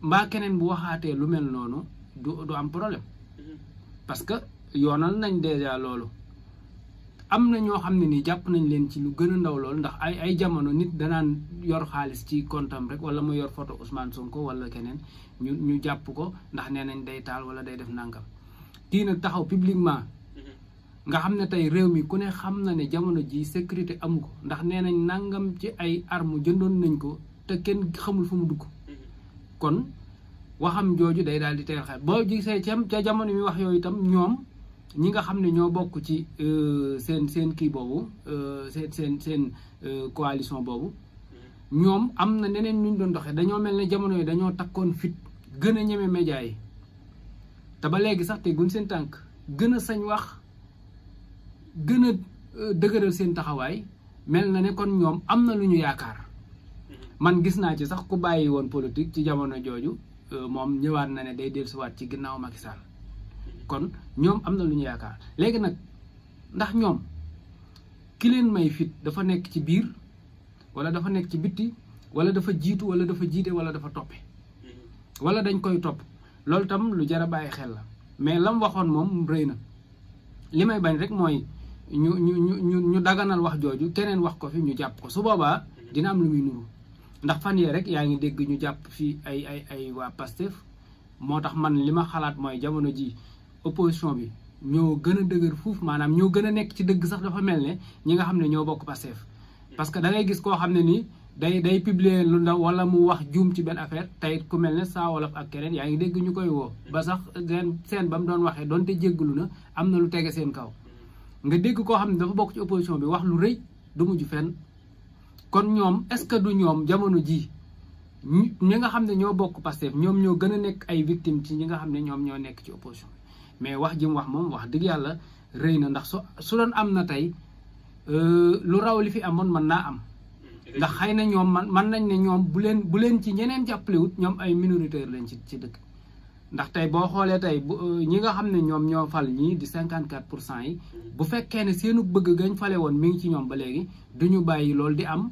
S2: mbaa keneen bu waxaatee lu mel noonu du am problème parce que yoonal nañ déjà loolu am na ñoo xam ne nii jàpp nañ leen ci lu gën a ndaw loolu ndax ay jamono nit danaan yor xaalis ci comptam rek wala mu yor photo Ousmane Sonko wala keneen ñu jàpp ko ndax nee nañ day taal wala day def nangam kii nag taxaw publiquement nga xam ne tey réew mi ku ne xam na ne jamono ji sécurité amu ko ndax nee nañ nangam ci ay armes jëndoon nañ ko te kenn xamul fu mu dugg kon waxam jooju day daal di teel xel boo gisee ca jamono mi wax yooyu itam ñoom ñi nga xam ne ñoo bokk ci seen kii boobu seen coalition boobu ñoom am na neneen ñu doon doxee dañoo mel ne jamono yi dañoo takkoon fit gën a ñeme média yi te ba léegi sax teguñ seen tànk gën a sañ wax gën a dëgëral seen taxawaay mel na ne kon ñoom am na lu ñu yaakaar man gis naa ci sax ku bàyyi woon politique ci jamono jooju moom ñëwaat na ne day dellusiwaat ci ginnaaw Macky Sall kon ñoom am na lu ñu yaakaar léegi nag ndax ñoom ki leen may fit dafa nekk ci biir wala dafa nekk ci bitti wala dafa jiitu wala dafa jiite wala dafa toppe wala dañ koy topp loolu tam lu jar a bàyyi xel la mais lam waxoon moom rëy na li may bañ rek mooy ñu daganal wax jooju keneen wax ko fi ñu jàpp ko su boobaa dina am lu muy nuru ndax fan yee rek yaa ngi dégg ñu jàpp fii ay waa Pastef moo tax man li ma xalaat mooy jamono ji opposition bi ñoo gën a dëgër fuuf maanaam ñoo gën a nekk ci dëgg sax dafa mel ne ñi nga xam ne ñoo bokk Pastef parce que da ngay gis koo xam ne nii day publier lu ndaw wala mu wax juum ci benn affaire tey ku mel ne Saa Wolof ak keneen yaa ngi dégg ñu koy woo ba sax seen ba mu doon waxee doonte jéggalu na am na lu tege seen kaw nga dégg koo xam ne dafa bokk ci opposition bi wax lu rëy du mujj fenn. kon ñoom est-ce que du ñoom jamono ji ñi nga xam ne ñoo bokk Pastef ñoom ñoo gën a nekk ay victimes ci ñi nga xam ne ñoom ñoo nekk ci opposition bi mais wax ji mu wax moom wax dëgg yàlla rëy na ndax su doon am na tey lu raw li fi amoon mën naa am ndax xëy na ñoom man nañ ne ñoom bu leen ci ñeneen jàppalewut ñoom ay minoritaire lañ ci dëkk ndax tey boo xoolee tey ñi nga xam ne ñoom ñoo fal ñii di 54% yi bu fekkee ne seenu bëgg gañ fale woon mi ngi ci ñoom ba léegi duñu bàyyi loolu di am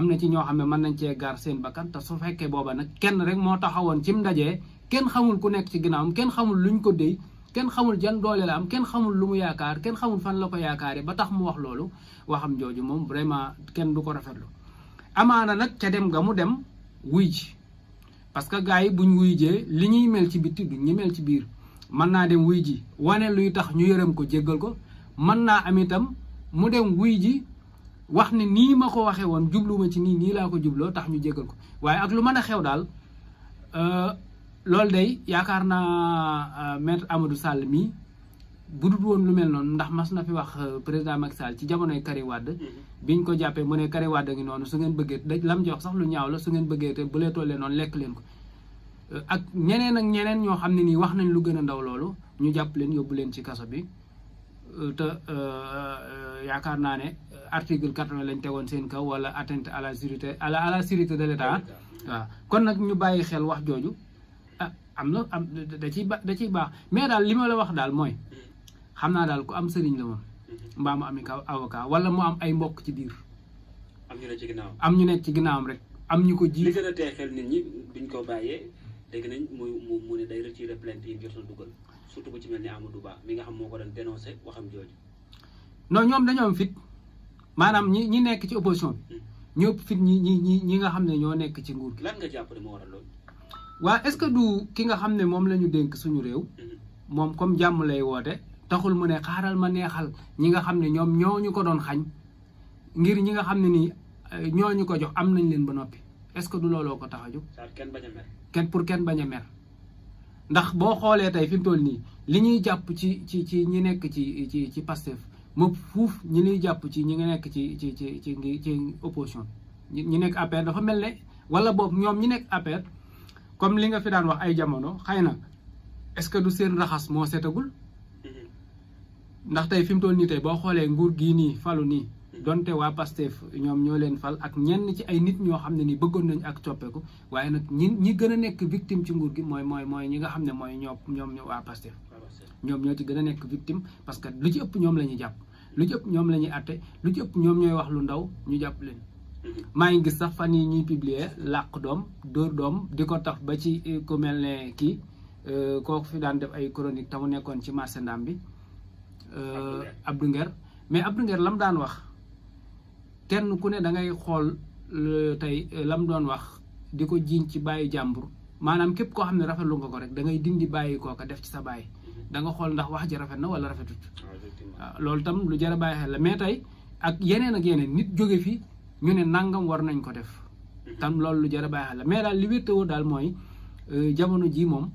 S2: na ci ñoo xam ne mën nañ cee gaar seen bakkan te su fekkee booba nag kenn rek moo taxawoon cim ndaje kenn xamul ku nekk ci ginnaawam kenn xamul luñ ko déy kenn xamul jan doole la am kenn xamul lu mu yaakaar kenn xamul fan la ko yaakaaree ba tax mu wax loolu waxam jooju moom vraiment kenn du ko rafetlu amaana nag ca dem nga mu dem wuy ji parce que gars yi buñ wuy jee li ñuy mel ci bitti du ñu mel ci biir mën naa dem wuy ji wane luy tax ñu yërëm ko jéggal ko mën naa am itam mu dem wuy ji wax ne nii ma ko waxee woon jubluma ci nii laa ko jubloo tax ñu jéggal ko waaye ak lu mën a xew daal loolu day yaakaar naa maître Amadou Sall mii bu dul woon lu mel noonu ndax mas na fi wax président Macky Sall ci jamonoy Karim Wade biñ ko jàppee mu ne Karim Wade ngi noonu su ngeen bëggee lam jox sax lu ñaaw la su ngeen bëggee te bu lee tollee noonu lekk leen ko ak ñeneen ñoo xam ne nii wax nañ lu gën a ndaw loolu ñu jàpp leen yóbbu leen ci kaso bi te yaakaar naa ne article 80 lañ tegoon seen kaw wala atteinte à la sûreté à la sûreté de l'État waaw kon nag ñu bàyyi xel wax jooju da ciy baax mais daal li ma la wax daal mooy xam naa daal ku am sëriñ la moom mbaa mu am avocat wala mu am ay mbokk ci biir am ñu nekk ci ginnaawam rek am ñu ko ji
S1: li gën a tee xel nit ñi biñ ko bàyyee dégg nañ mu ne day retiré plainte yi jotoon dugal surtout bu ci mel ni Amadou Ba mi nga xam moo ko doon dénoncé waxam jooju
S2: non ñoom dañoo am fit maanaam ñi nekk ci opposition bi ñëpp fit ñi nga xam ne ñoo nekk ci nguur gi.
S1: lan nga jàpp ne moo waral loolu.
S2: waa est-ce que du ki nga xam ne moom la ñu dénk suñu réew moom comme jàmm lay woote taxul mu ne xaaral ma neexal ñi nga xam ne ñoom ñoo ñu ko doon xañ ngir ñi nga xam ne nii ñoo ñu ko jox am nañ leen ba noppi est-ce que du looloo ko tax a jóg.
S1: kenn bañ a mer.
S2: kenn bañ a mer ndax boo xoolee tey fi mu toll nii li ñuy jàpp ci ñi nekk ci Pastef moom fuuf ñi ñuy jàpp ci ñi nga nekk ci opposition ñi nekk APR dafa mel ne wala boog ñoom ñi nekk APR comme li nga fi daan wax ay jamono xëy na est-ce que du seen raxas moo setagul ndax tey fi mu toll nii tey boo xoolee nguur gii nii falu nii donte waa Pastef ñoom ñoo leen fal ak ñenn ci ay nit ñoo xam ne nii bëggoon nañ ak coppeeku waaye nag ñi gën a nekk victime ci nguur gi mooy ñi nga xam ne mooy ñoom waa Pastef ñoom ñoo ci gën a nekk victime parce que lu ci ëpp ñoom la ñuy jàpp lu ci ëpp ñoom la ñuy atte lu ci ëpp ñoom ñooy wax lu ndaw ñu jàpp leen maa ngi gis sax fan yi ñuy publier làq doom dóor doom di ko tax ba ci ku mel ne kii kooku fi daan def ay chronique te mu nekkoon ci marché Ndam bi Abdou Nguer mais Abdou Nguer lam daan wax kenn ku ne da ngay xool tey lam doon wax di ko jiiñ ci bàyyi jàmbur maanaam képp koo xam ne rafetlu nga ko rek da ngay dindi bàyyi kooka def ci sa bàyyi da nga xool ndax wax ji rafet na wala rafetut waaw loolu tam lu jar a bàyyi xel la mais tey ak yeneen nit jóge fi ñu ne nangam war nañ ko def tam loolu lu jar a bàyyi xel la mais daal li wéttawoo daal mooy jamono ji moom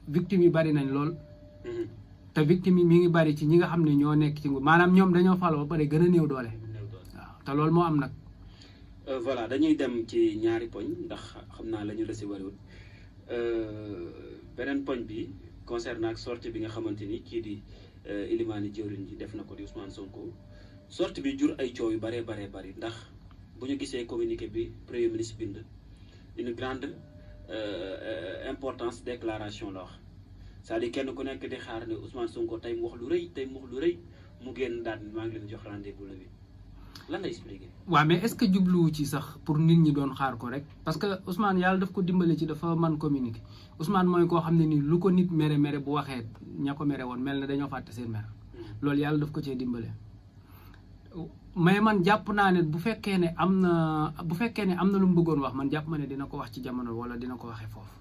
S2: victime yi bari nañ lool te victime yi mi ngi bari ci ñi nga xam ne ñoo nekk ci nguur maanaam ñoom dañoo falo ba pare gën a néew doole waaw te loolu moo am nag
S1: voilà dañuy dem ci ñaari poñ ndax xam naa la ñu la si wariwul beneen poñ bi concernant ak sortie bi nga xamante ni kii di Ilimani jëwriñ ji def na ko di Ousmane Sonko sortie bi jur ay coow yu bari ndax bu ñu gisee communiqué bi premier ministre bind une grande importance déclaration la wax c'est-à-dire kenn ku nekk di xaar ne Ousmane Sonko tey mu wax lu rëy mu génn daal maa ngi leen jox rendez-vous la bi lan lay expliquer.
S2: waaw mais est-ce que jubluwu ci sax pour nit ñi doon xaar ko rek parce que Ousmane yàlla daf ko dimbale ci dafa man communiquer Ousmane mooy koo xam ne nii lu ko nit mere bu waxee ña ko mere woon mel na dañoo fàtte seen mer loolu yàlla daf ko cee dimbale. mais man jàpp naa ne bu fekkee ne am na lu mu bëggoon wax man jàpp ma ne dina ko wax ci jamono wala dina ko waxee foofu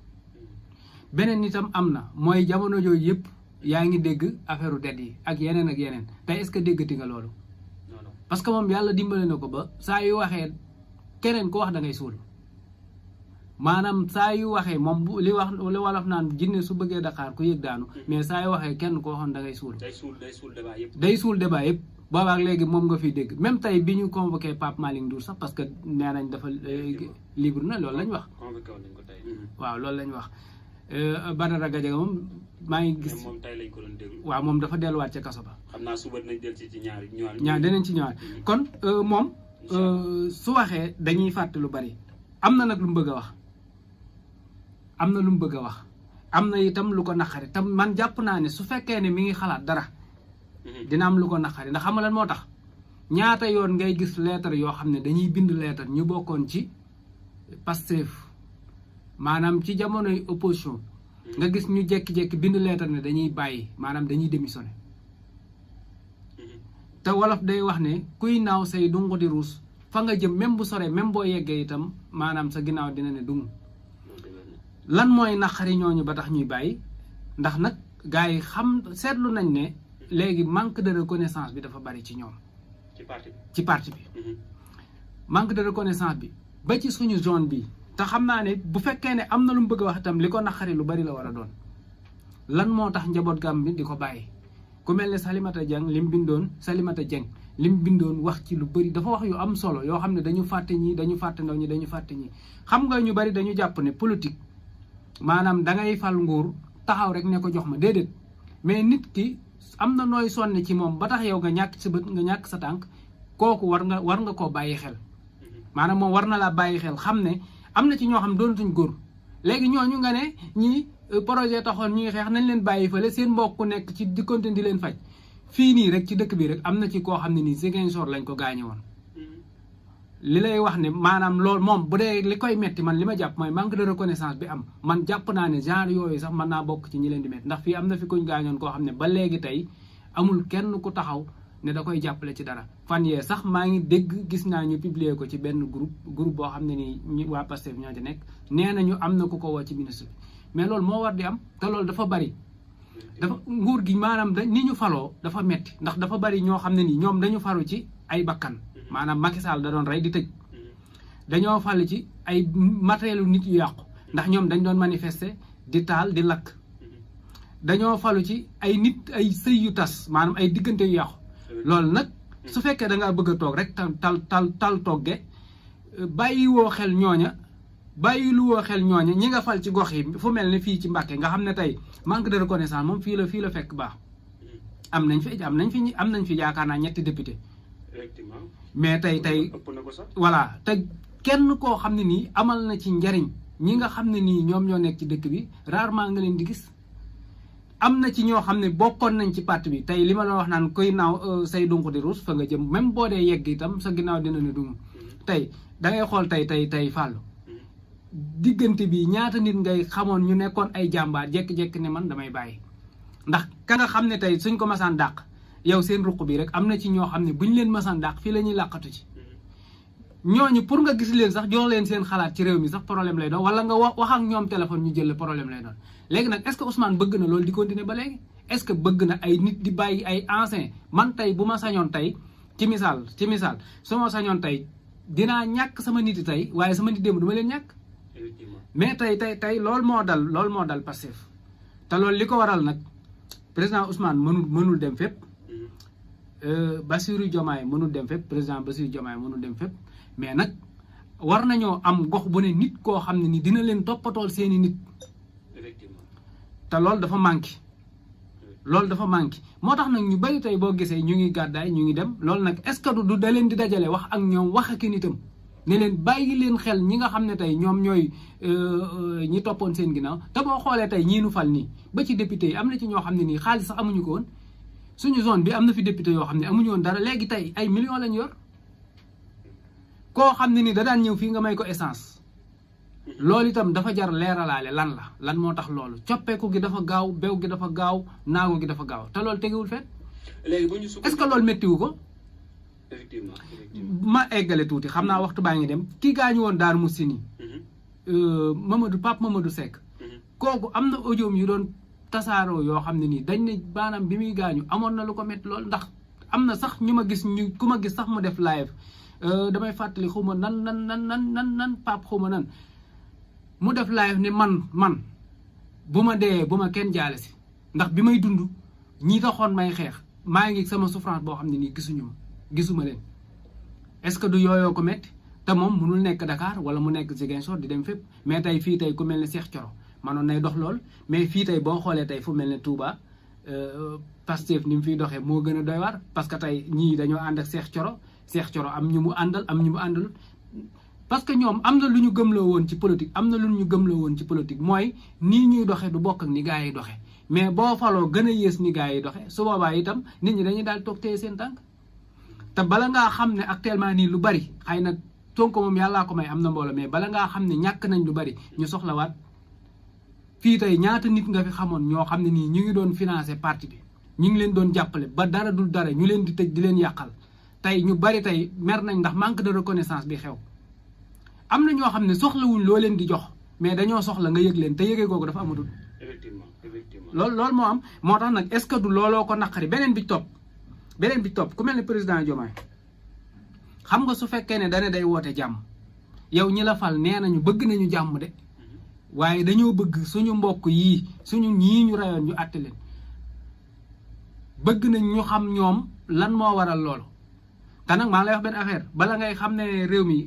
S2: beneen itam am na mooy jamono yooyu yëpp yaa ngi dégg affaire det yi ak yeneen tey est-ce que déggati nga loolu parce que moom yàlla dimbale na ko ba saa yu waxee keneen ko wax da ngay suul maanaam saa yu waxee moom li wolof naan jinne su bëggee Dakar ku yëg daanu mais saa yu waxee kenn ko waxoon da ngay suul.
S1: day suul débat yëpp.
S2: day suul débat yëpp boobaak léegi moom nga fiy dégg même tey bi ñu convoqué Pape Malick Ndour sax parce que nee nañ dafa libre na loolu lañ wax.
S1: convoqué woon nañ ko tey.
S2: waaw loolu lañ wax Badara Gadiaga moom maa ngi gis.
S1: moom tey lañ ko doon déglu.
S2: waaw moom dafa delluwaat ca kaso ba.
S1: xam naa suba nañ del ci
S2: ñaar dinañ ci ñëwaat kon moom su waxee dañuy fàtte lu bari am na nag lu mu bëgg a wax. am na lu mu bëgg a wax am na itam lu ko naqari tam man jàpp naa ne su fekkee ne mi ngi xalaat dara dina am lu ko naqari ndax xam nga lan moo tax ñaata yoon ngay gis lettre yoo xam ne dañuy bind lettre ñu bokkoon ci Pastef maanaam ci jamonoy opposition nga gis ñu jekki-jekki bind lettre ne dañuy bàyyi maanaam dañuy démissionné te wolof day wax ne kuy naaw say dungu di ruus fa nga jëm même bu soree même boo yeggee itam maanaam sa ginnaaw dina ne dungu lan mooy naqari ñooñu ba tax ñuy bàyyi ndax nag gars yi xam seetlu nañ ne léegi manque de reconnaissance bi dafa bari ci ñoom. ci parti bi. manque de reconnaissance bi ba ci suñu zone bi te xam naa ne bu fekkee ne am na lu mu bëgg a wax itam li ko naqari lu bari la war a doon lan moo tax njaboot gam bi di ko bàyyi ku mel ne Salimata Dieng lim bindoon wax ci lu bari dafa wax yu am solo yoo xam ne dañu fàtte ñi dañu fàtte ndaw ñi dañu fàtte ñi xam nga ñu bari dañu jàpp ne politique. maanaam da ngay fal nguur taxaw rek ne ko jox ma déedéet mais nit ki am na nooy sonne ci moom ba tax yow nga ñàkk sa bët nga ñàkk sa tànk kooku war nga koo bàyyi xel maanaam moom war na laa bàyyi xel xam ne am na ci ñoo xam ne doonatuñ góor léegi ñooñu nga ne ñi projet taxoon ñuy xeex nañ leen bàyyi fële seen mbokk nekk ci di continuer di leen faj fii nii rek ci dëkk bi rek am na ci koo xam ne nii Ziguinchor lañ ko gaañe woon li lay wax ne maanaam loolu moom bu dee li koy metti man li ma jàpp mooy manque de reconnaissance bi am man jàpp naa ne genre yooyu sax mën naa bokk ci ñi leen di metti ndax fii am na fi kuñ gaañoon koo xam ne ba léegi tey amul kenn ku taxaw ne da koy jàppale ci dara fan yee sax maa ngi dégg gis naa ñu publier ko ci benn groupe boo xam ne nii waa Pastef ñoo ci nekk nee nañu am na ku ko woo ci ministre bi mais loolu moo war di am te loolu dafa bari dafa nguur gi maanaam ni ñu faloo dafa metti ndax dafa bari ñoo xam ne nii ñoom dañu faru ci ay bakkan maanaam Macky Sall da doon rey di tëj dañoo fàll ci ay matérielu nit yu yàqu ndax ñoom dañ doon manifester di taal di lakk dañoo falu ci ay nit ay sëy yu tas maanaam ay diggante yu yàqu loolu nag su fekkee da ngaa bëgg a toog rek tal togge bàyyi woo xel ñooña ñi nga fal ci gox yi fu mel ne fii ci Mbàkke nga xam ne tey manque de reconnaissance moom fii la fekk baax am nañ fi yaakaar naa 3 député mais tey voilà te kenn koo xam ne nii amal na ci njariñ ñi nga xam ne nii ñoom ñoo nekk ci dëkk bi rarement nga leen di gis am na ci ñoo xam ne bokkoon nañ ci parti bi tey li ma la wax naan kuy naaw say dunq di ruus fa nga jëm même boo dee yegg itam sa ginnaaw dina ne dung tey da ngay xool tey fàllu diggante bi ñaata nit ngay xamoon ñu nekkoon ay jàmbaar jekki-jekki ne man damay bàyyi ndax ka nga xam ne tey suñ ko masaan dàq yow seen ruq bi rek am na ci ñoo xam ne buñ leen masaan dàq fii la ñuy làqatu ci ñooñu pour nga gis leen sax jox leen seen xalaat ci réew mi sax problème lay doon wala nga wax ak ñoom téléphone ñu jël problème lay doon léegi nag est-ce que Ousmane bëgg na loolu di continuer ba léegi est-ce que bëgg na ay nit di bàyyi ay anciens man tey bu ma sañoon tey ci misaal su ma sañoon tey dinaa ñàkk sama nit yi tey waaye sama nit démb du ma leen ñàkk mais tey loolu moo dal Pastef te loolu li ko waral nag président Ousmane mënul dem fépp Bassirou Diomaye mënul dem fépp président Bassirou Diomaye mënul dem fépp mais nag war nañoo am gox bu ne nit koo xam ne ni dina leen toppatool seeni nit te loolu dafa manqué moo tax nag ñu bari tey boo gisee ñu ngi gàddaay ñu ngi dem loolu nag est-ce que du da leen di dajale wax ak ñoom wax ak nitam ne leen bàyyi leen xel ñi nga xam ne tey ñoom ñooy ñi toppoon seen ginnaaw te boo xoolee tey ñii nu fal nii ba ci député yi am na ci ñoo xam ne nii xaalis sax amuñu ko woon suñu zone bi am na fi député yoo xam ne amuñu woon dara léegi tey ay millions lañ yor koo xam ne ni da daan ñëw fii nga may ko essence loolu itam dafa jar leeralaale lan moo tax loolu coppeeku gi dafa gaaw bew gi dafa gaaw naagu gi dafa gaaw te loolu tegewul fet est-ce que loolu méttiwu ko
S1: effectivement
S2: ma eggale tuuti xam naa waxtu baa ngi dem ki gaañu woon Darou Mousty nii Pape Mamadou Seck kooku am na audio yu doon tasaaroo yoo xam ne nii dañ ne maanaam bi muy gaañu amoon na lu ko métti lool ndax am na sax ku ma gis sax mu def live damay fàttali xuma nan pap xuma nan mu def live ne man bu ma dee bu ma kenn jaale si ndax bi may dund ñi taxoon may xeex maa ngi sama souffrance boo xam ne nii gisuma leen est-ce que du yooyoo ko metti te moom mënul nekk Dakar wala mu nekk Ziguinchor di dem fépp mais tey fii tey ku mel ne Cheikh Thioro manoon nay dox lool mais fii tey boo xoolee tey fu mel ne Touba Pastef ni mu fiy doxee moo gën a doy waar parce que tey ñii dañoo ànd ak Cheikh Thioro am ñu mu àndal am ñu mu àndal parce que ñoom am na lu ñu gëmloo woon ci politique mooy nii ñuy doxee du bokk ak ni gaa yi doxee mais boo faloo gën a yées ni gaa yi doxee su boobaa itam nit ñi dañuy daal toog téye seen tànk te bala ngaa xam ne actuellement nii lu bari xëy na Sonko moom yàllaa ko may am na mbooloo mais bala ngaa xam ne ñàkk nañ lu bari ñu soxlawaat fii tey ñaata nit nga fi xamoon ñoo xam ne nii ñu ngi doon financer parti bi ñu ngi leen doon jàppale ba dara dul dara ñu leen di tëj di leen yàqal tey ñu bari tey mer nañ ndax manque de reconnaissance bi xew am na ñoo xam ne soxlawuñ loo leen di jox mais dañoo soxla nga yëg leen te yëgee googu dafa amatul.
S1: effectivement
S2: loolu moo am moo tax nag est-ce que du looloo ko naqari beneen bi topp ku mel ne président Diomaye xam nga su fekkee ne dane day woote jàmm yow ñi la fal nee nañu bëgg nañu jàmm de waaye dañoo bëgg suñu mbokk yii suñu ñii ñu rayoon ñu àtte leen bëgg nañ ñu xam ñoom lan moo waral loolu te nag maa lay wax benn affaire bala ngay xam ne réew mi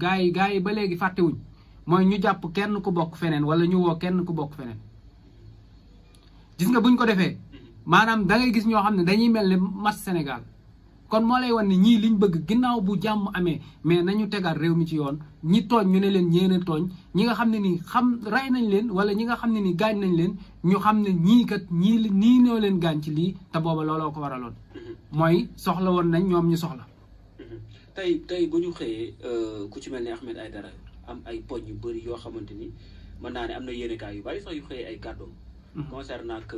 S2: gaa yi ba léegi fàttewuñ mooy ñu jàpp kenn ku bokk feneen wala ñu woo kenn ku bokk feneen gis nga buñ ko defee maanaam da ngay gis ñoo xam ne dañuy mel ne match Sénégal kon moo lay wan ne ñii liñ bëgg ginnaaw bu jàmm amee mais nañu tegaat réew mi ci yoon ñi tooñ ñu ne leen ñeene tooñ ñi nga xam ne nii rey nañ leen wala ñi nga xam ne nii gaañ nañ leen ñu xam ne ñii kat nii ñoo leen gaañ ci lii te booba looloo ko waraloon mooy soxla woon nañ ñoom ñu soxla.
S1: tey bu ñu xëyee ku ci mel ne Ahmed Aïdara am ay poñ yu bëri yoo xamante ni mën naa ne am na yéenekaay yu bari sax yu xëyee ay kàddoom concernant ak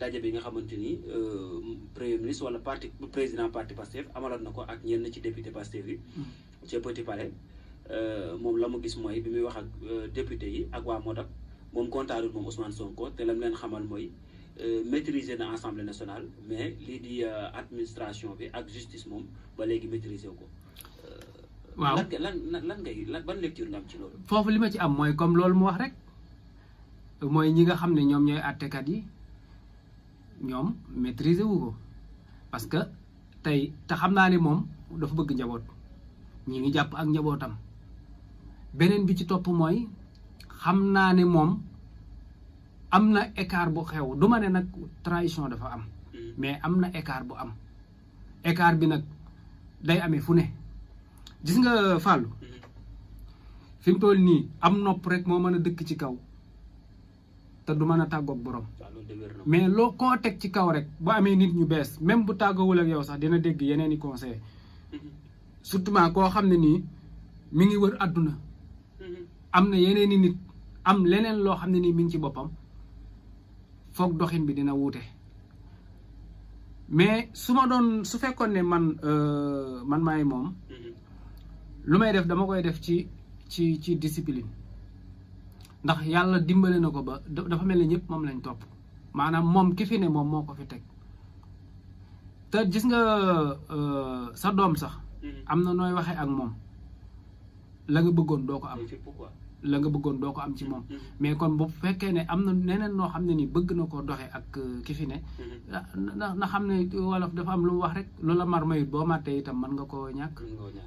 S1: daje bi nga xamante ni premier ministre wala président parti Pastef amaloon na ko ak ñenn ci député Pastef yi ci Petit Palais moom la mu gis mooy bi muy wax ak député yi ak waa Modap moom kontaanul moom Ousmane Sonko te lam leen xamal mooy maîtriser na Assemblée nationale mais lii di administration bi ak justice moom ba léegi maîtriser ko.
S2: waaw
S1: lan ban lecture nga am ci loolu.
S2: foofu li ma ci am mooy comme loolu mu wax rek mooy ñi nga xam ne ñoom ñooy àttekat yi ñoom maîtriser wu ko parce que tey te xam naa ne moom dafa bëgg njaboot ñi ngi jàpp ak njabootam beneen bi ci topp mooy xam naa ne moom am na écart bu xew du ma ne nag trahison dafa am mais am na écart bu am écart bi nag day amee fu ne gis nga Fallou fi mu toll nii am nopp rek moo mën a dëkk ci kaw te du mën a tàggoog borom mais loo koo teg ci kaw rek bu amee nit ñu bees même bu tàggoowul ak yow sax dina dégg yeneen i conseil surtout koo xam ne nii mi ngi wër àdduna am na yeneen i nit am leneen loo xam ne nii mi ngi ci boppam foog doxin bi dina wuute mais su fekkoon ne man maay moom lu may def dama koy def ci discipline ndax yàlla dimbale na ko ba dafa mel ni ñëpp moom lañ topp maanaam moom ki fi ne moom moo ko fi teg te gis nga sa doom sax am na nooy waxee ak moom la nga bëggoon doo ko am ci moom mais kon bu fekkee ne am na neneen noo xam ne ni bëgg na ko doxee ak ki fi ne na xam ne wolof dafa am lu mu wax rek lu la mar mayut boo màttee itam mën nga koo ñàkk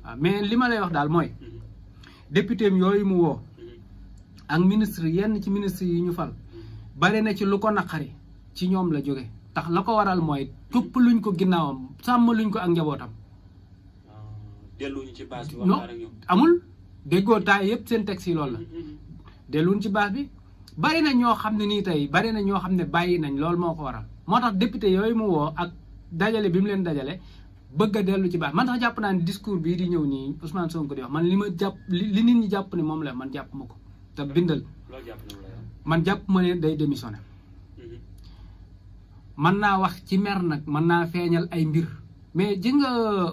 S2: waaw mais li ma lay wax daal mooy député yooyu mu woo ak ministre yenn ci ministre yi ñu fal bari na ci lu ko naqari ci ñoom la jóge tax la ko waral mooy tupp luñ ko ginnaawam sàmm luñ ko ak njabootam
S1: delluñu ci base bi waxtaan ak ñoom
S2: amul déggoo taay yëpp seen texte yi loolu la delluñ ci base bi bari na ñoo xam ne nii tey bari na ñoo xam ne bàyyi nañ loolu moo ko waral moo tax député yooyu mu woo ak dajale bi mu leen dajale bëgg a dellu ci base man tax jàpp naa ne discours bii di ñëw nii Ousmane Sonko di wax man li ma jàpp li nit ñi jàpp ne moom la man jàpp ma ko te bindal man jàpp ma ne day démissionné man naa wax ci mer nag man naa feeñal ay mbir mais ji nga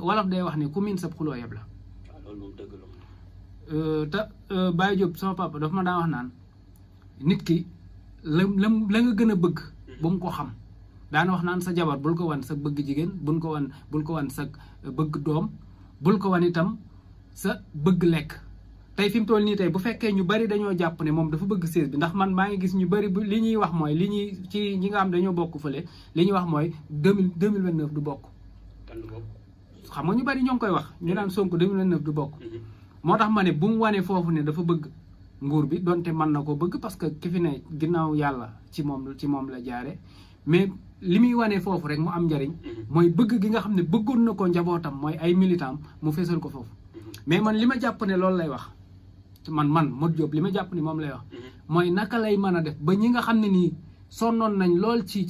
S2: wolof day wax ne ku miin sab xuloo yeb la te Baye Diop sama papa dafa ma daa wax naan nit ki la nga gën a bëgg bu mu ko xam daana wax naan sa jabar bul ko wan sa bëgg jigéen bul ko wan sa bëgg doom bul ko wan itam sa bëgg lekk tey fi mu toll nii tey bu fekkee ñu bari dañoo jàpp ne moom dafa bëgg siège bi ndax man maa ngi gis ñu bari li ñuy wax mooy li ñuy ci ñi nga xam dañoo bokk fële li ñuy wax mooy 2029 du bokk. xam nga ñu bari ñoo ngi koy wax ñu naan Sonko 2029 du bokk. moo tax ma ne bu mu wane foofu ne dafa bëgg nguur bi donte mën na ko bëgg parce que ki fi ne ginnaaw yàlla ci moom la jaare mais li muy wane foofu rek mu am njariñ mooy bëgg gi nga xam ne bëggoon na ko njabootam mooy ay militant mu fesal ko foofu mais man li ma jàpp ne loolu lay wax man Modou Diop li ma jàpp ni moom lay wax mooy naka lay mën a def ba ñi nga xam ne nii sonnoon nañ lool ci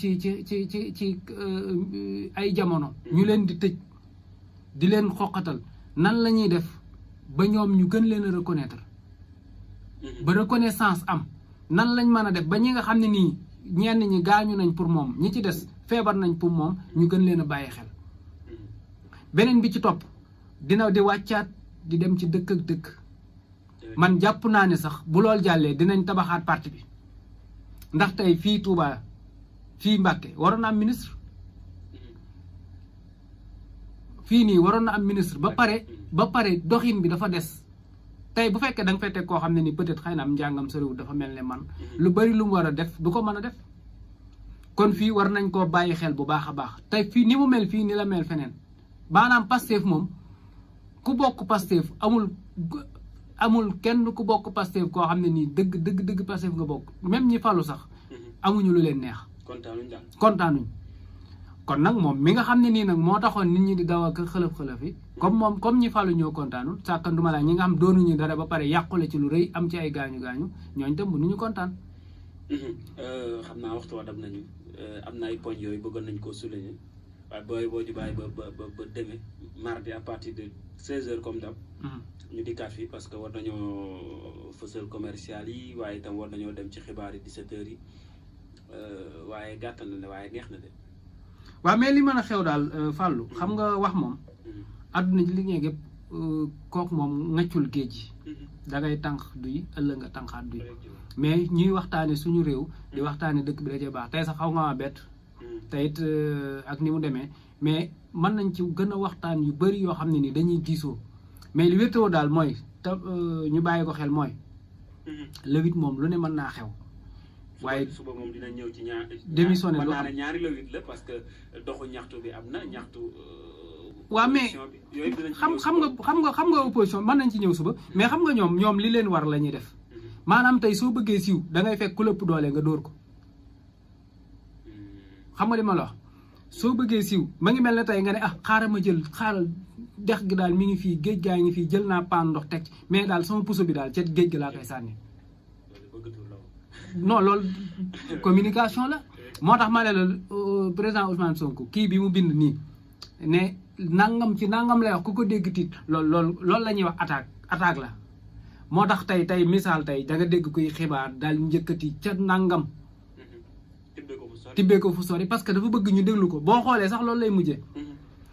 S2: ay jamono ñu leen di tëj di leen xoqatal nan la ñuy def ba ñoom ñu gën leen a reconnaître ba reconnaissance am nan lañ mën a def ba ñi nga xam ne nii ñenn ñi gaañu nañ pour moom ñi ci des feebar nañ pour moom ñu gën leen a bàyyi xel beneen bi ci topp dina di wàccaat di dem ci dëkk ak dëkk man jàpp naa ne sax bu lool jàllee dinañ tabaxaat parti bi ndax tey fii Touba fii Mbàkke waroon na am ministre fii nii waroon na am ministre ba pare doxin bi dafa des tey bu fekkee da nga fay koo xam ne ni peut-être xëy na am njàngam soriwul dafa mel ne man lu bari lu mu war a def du ko mën a def kon fii war nañ koo bàyyi xel bu baax a baax tey fii ni mu mel fii ni la mel feneen maanaam Pastef moom ku bokk Pastef amul kenn ku bokk Pastef koo xam ne nii dëgg Pastef nga bokk même ñi falu sax amuñu lu leen neex kontaanuñ kon nag moom mi nga xam ne nii nag moo taxoon nit ñi di daw ak xëlëf yi comme ñi falu ñoo kontaanul sàkkanduma la ñi nga xam doonuñu dara ba pare yàqule ci lu rëy am ci ay gaañu ñooñ tam mënuñu kontaan
S1: xam naa waxtu wa dam nañu am na ay poñ yooyu bëggoon nañ koo souligner waaye boo ju bàyyi ba demee mardi à partir de 16h comme dab ñu dikkaat fii parce que war nañoo fësal commercial yi waaye itam war nañoo dem ci xibaar yi 17h yi waaye gàttal na ne waaye neex na de
S2: waaw mais li mën a xew daal Fallou xam nga wax moom àdduna ji li ñee gépp kooku moom ŋaccul géej gi da ngay tànq duy ëllëg nga tànqaat duy mais ñuy waxtaane suñu réew di waxtaane dëkk bi dajee baax tey sax xaw nga ma bett te it ak ni mu demee mais mën nañ ci gën a waxtaan yu bari yoo xam ne ni dañuy diisoo mais li wéttoo daal mooy te ñu bàyyi ko xel mooy le 8 moom lu ne mën naa xew waaye
S1: suba moom dina ñëw ci
S2: démissionné lu am
S1: ñaari le 8 la parce que doxu ñaxtu bi am na ñaxtu
S2: waaw mais xam nga opposition mën nañ ci ñëw suba mais xam nga ñoom li leen war la ñuy def maanaam tey soo bëggee siiw da ngay fekk ku lëpp doole nga dóor ko xam nga li ma la wax soo bëggee siiw ma ngi mel ne tey nga ne xaaral dex gi daal mi ngi fii géej gaa ngi fii jël naa paan ndox teg mais daal sama puso bi daal ca géej gi laa koy sànni non loolu communication la moo tax ma ne la président Ousmane Sonko kii bi mu bind nii ne nangam ci nangam lay wax ku ko dégg tiit loolu la ñuy wax attaque la moo tax tey misaal tey da nga dégg kuy xibaar daal njëkkati ca nangam tibbee ko fu sori parce que dafa bëgg ñu déglu ko boo xoolee sax loolu lay mujjee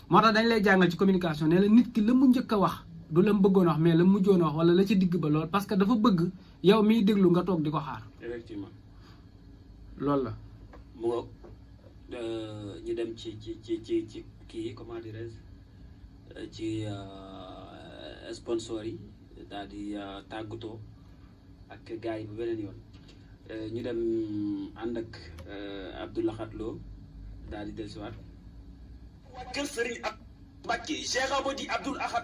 S2: moo tax dañ lay jàngal ci communication ne la nit ki la mu njëkk a wax du la mu bëggoon wax mais la mu mujjoon a wax wala la ci digg ba lool parce que dafa bëgg yow miy déglu nga toog di ko xaar
S1: effectivement
S2: loolu la
S1: mu ngoog ñu dem ci kii comment dirais-je ci sponsor yi daal di tàggatoo ak gars yi bu beneen yoon ñu dem ànd ak Abdou Lahad Lo daal di dellusiwaat
S3: kër Serigne Mbacke Cheikh Abdi Abdoul Ahad